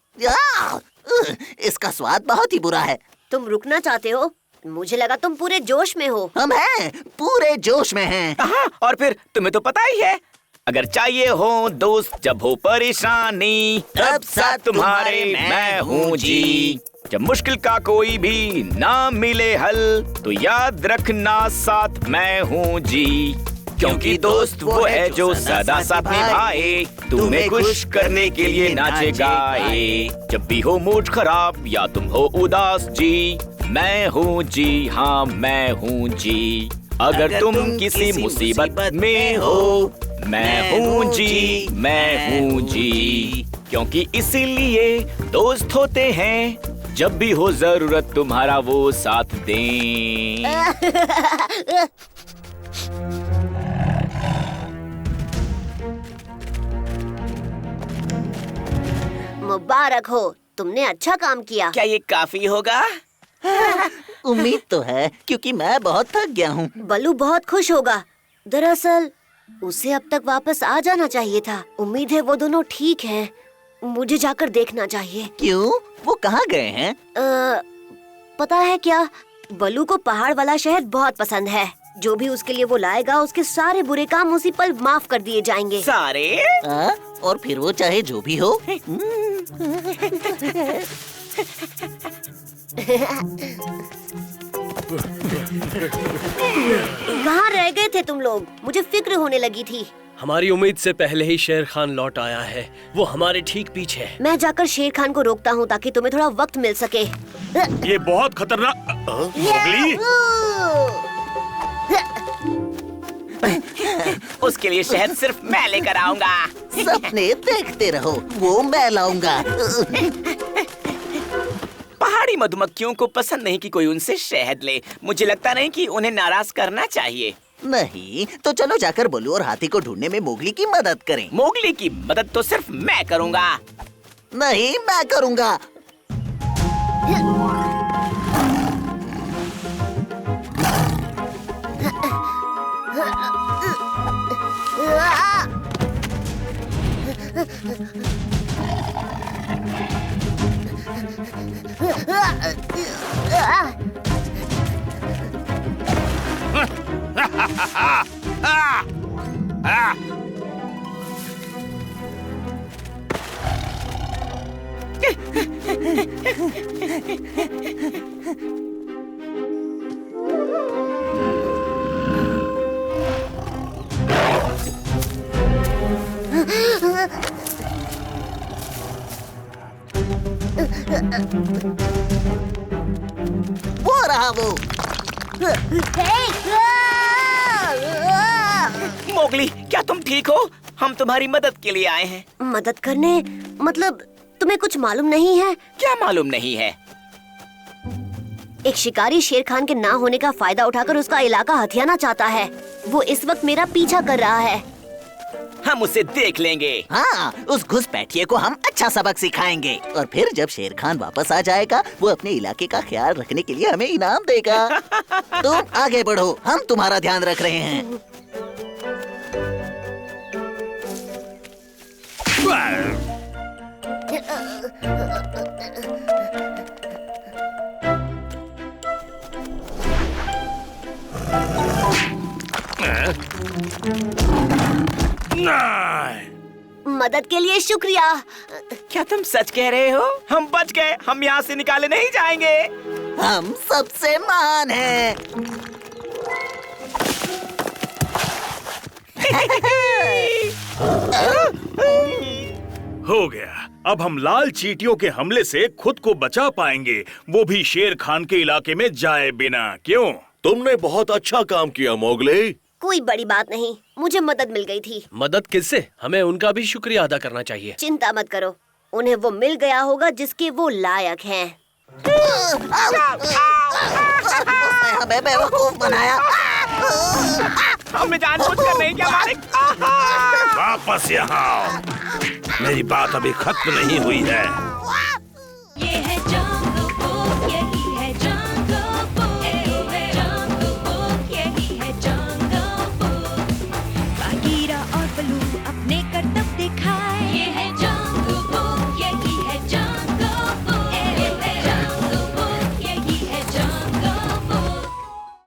इसका स्वाद बहुत ही बुरा है। तुम रुकना चाहते हो? मुझे लगा तुम पूरे जोश में हो। हम हैं, पूरे जोश में हैं। और फिर तुम्हें तो पता ही है, अगर चाहिए हो दोस्त जब हो परेशानी, तब साथ तुम्हारे मैं हूँ जी। जब मुश्किल का कोई भी ना मिले हल, तो याद रखना साथ मैं हूँ जी। क्योंकि दोस्त वो है जो सदा साथ निभाए, तुम्हें खुश करने के लिए नाचे गाए। जब भी हो मूड खराब या तुम हो उदास जी, मैं हूँ जी, हाँ मैं हूँ जी। अगर तुम किसी मुसीबत में हो, मैं हूँ जी, मैं हूँ जी। क्योंकि इसीलिए दोस्त होते हैं, जब भी हो जरूरत तुम्हारा वो साथ दें। मुबारक हो, तुमने अच्छा काम किया। क्या ये काफी होगा? उम्मीद तो है, क्योंकि मैं बहुत थक गया हूँ। बल्लू बहुत खुश होगा। दरअसल उसे अब तक वापस आ जाना चाहिए था। उम्मीद है वो दोनों ठीक हैं। मुझे जाकर देखना चाहिए। क्यों? वो कहाँ गए हैं? पता है क्या, बल्लू को पहाड़ वाला शहर बहुत पसंद है। जो भी उसके लिए वो लाएगा, उसके सारे बुरे काम उसी पल माफ कर दिए जाएंगे। सारे? और फिर वो चाहे जो भी हो। कहाँ रह गए थे तुम लोग? मुझे फिक्र होने लगी थी। हमारी उम्मीद से पहले ही शेर खान लौट आया है। वो हमारे ठीक पीछे है। मैं जाकर शेर खान को रोकता हूँ ताकि तुम्हें थोड़ा वक्त मिल सके। ये बहुत खतरनाक। मोगली, उसके लिए शहद सिर्फ मैं लेकर आऊंगा। सपने देखते रहो, वो मैं लाऊंगा। पहाड़ी मधुमक्खियों को पसंद नहीं कि कोई उनसे शहद ले। मुझे लगता नहीं कि उन्हें नाराज करना चाहिए। नहीं तो चलो जाकर बल्लू और हाथी को ढूंढने में मोगली की मदद करें। मोगली की मदद तो सिर्फ मैं करूंगा। नहीं, मैं करूंगा। वो रहा वो। मोगली, क्या तुम ठीक हो? हम तुम्हारी मदद के लिए आए हैं। मदद करने? मतलब तुम्हें कुछ मालूम नहीं है? क्या मालूम नहीं है? एक शिकारी शेर खान के ना होने का फायदा उठाकर उसका इलाका हथियाना चाहता है। वो इस वक्त मेरा पीछा कर रहा है। हम उसे देख लेंगे। हाँ, उस घुसपैठिए को हम अच्छा सबक सिखाएंगे। और फिर जब शेर खान वापस आ जाएगा, वो अपने इलाके का ख्याल रखने के लिए हमें इनाम देगा। तुम आगे बढ़ो, हम तुम्हारा ध्यान रख रहे हैं। मदद के लिए शुक्रिया। क्या तुम सच कह रहे हो? हम बच गए। हम यहाँ से निकाले नहीं जाएंगे। हम सबसे महान हैं। हो गया। अब हम लाल चींटियों के हमले से खुद को बचा पाएंगे, वो भी शेर खान के इलाके में जाए बिना। क्यों? तुमने बहुत अच्छा काम किया मोगली। कोई बड़ी बात नहीं, मुझे मदद मिल गई थी। मदद किससे? हमें उनका भी शुक्रिया अदा करना चाहिए। चिंता मत करो, उन्हें वो मिल गया होगा जिसके वो लायक हैं। उसने हमें बेवकूफ बनाया। हमें जानबूझकर नहीं किया मालिक। वापस यहाँ आओ, मेरी बात अभी खत्म नहीं हुई है।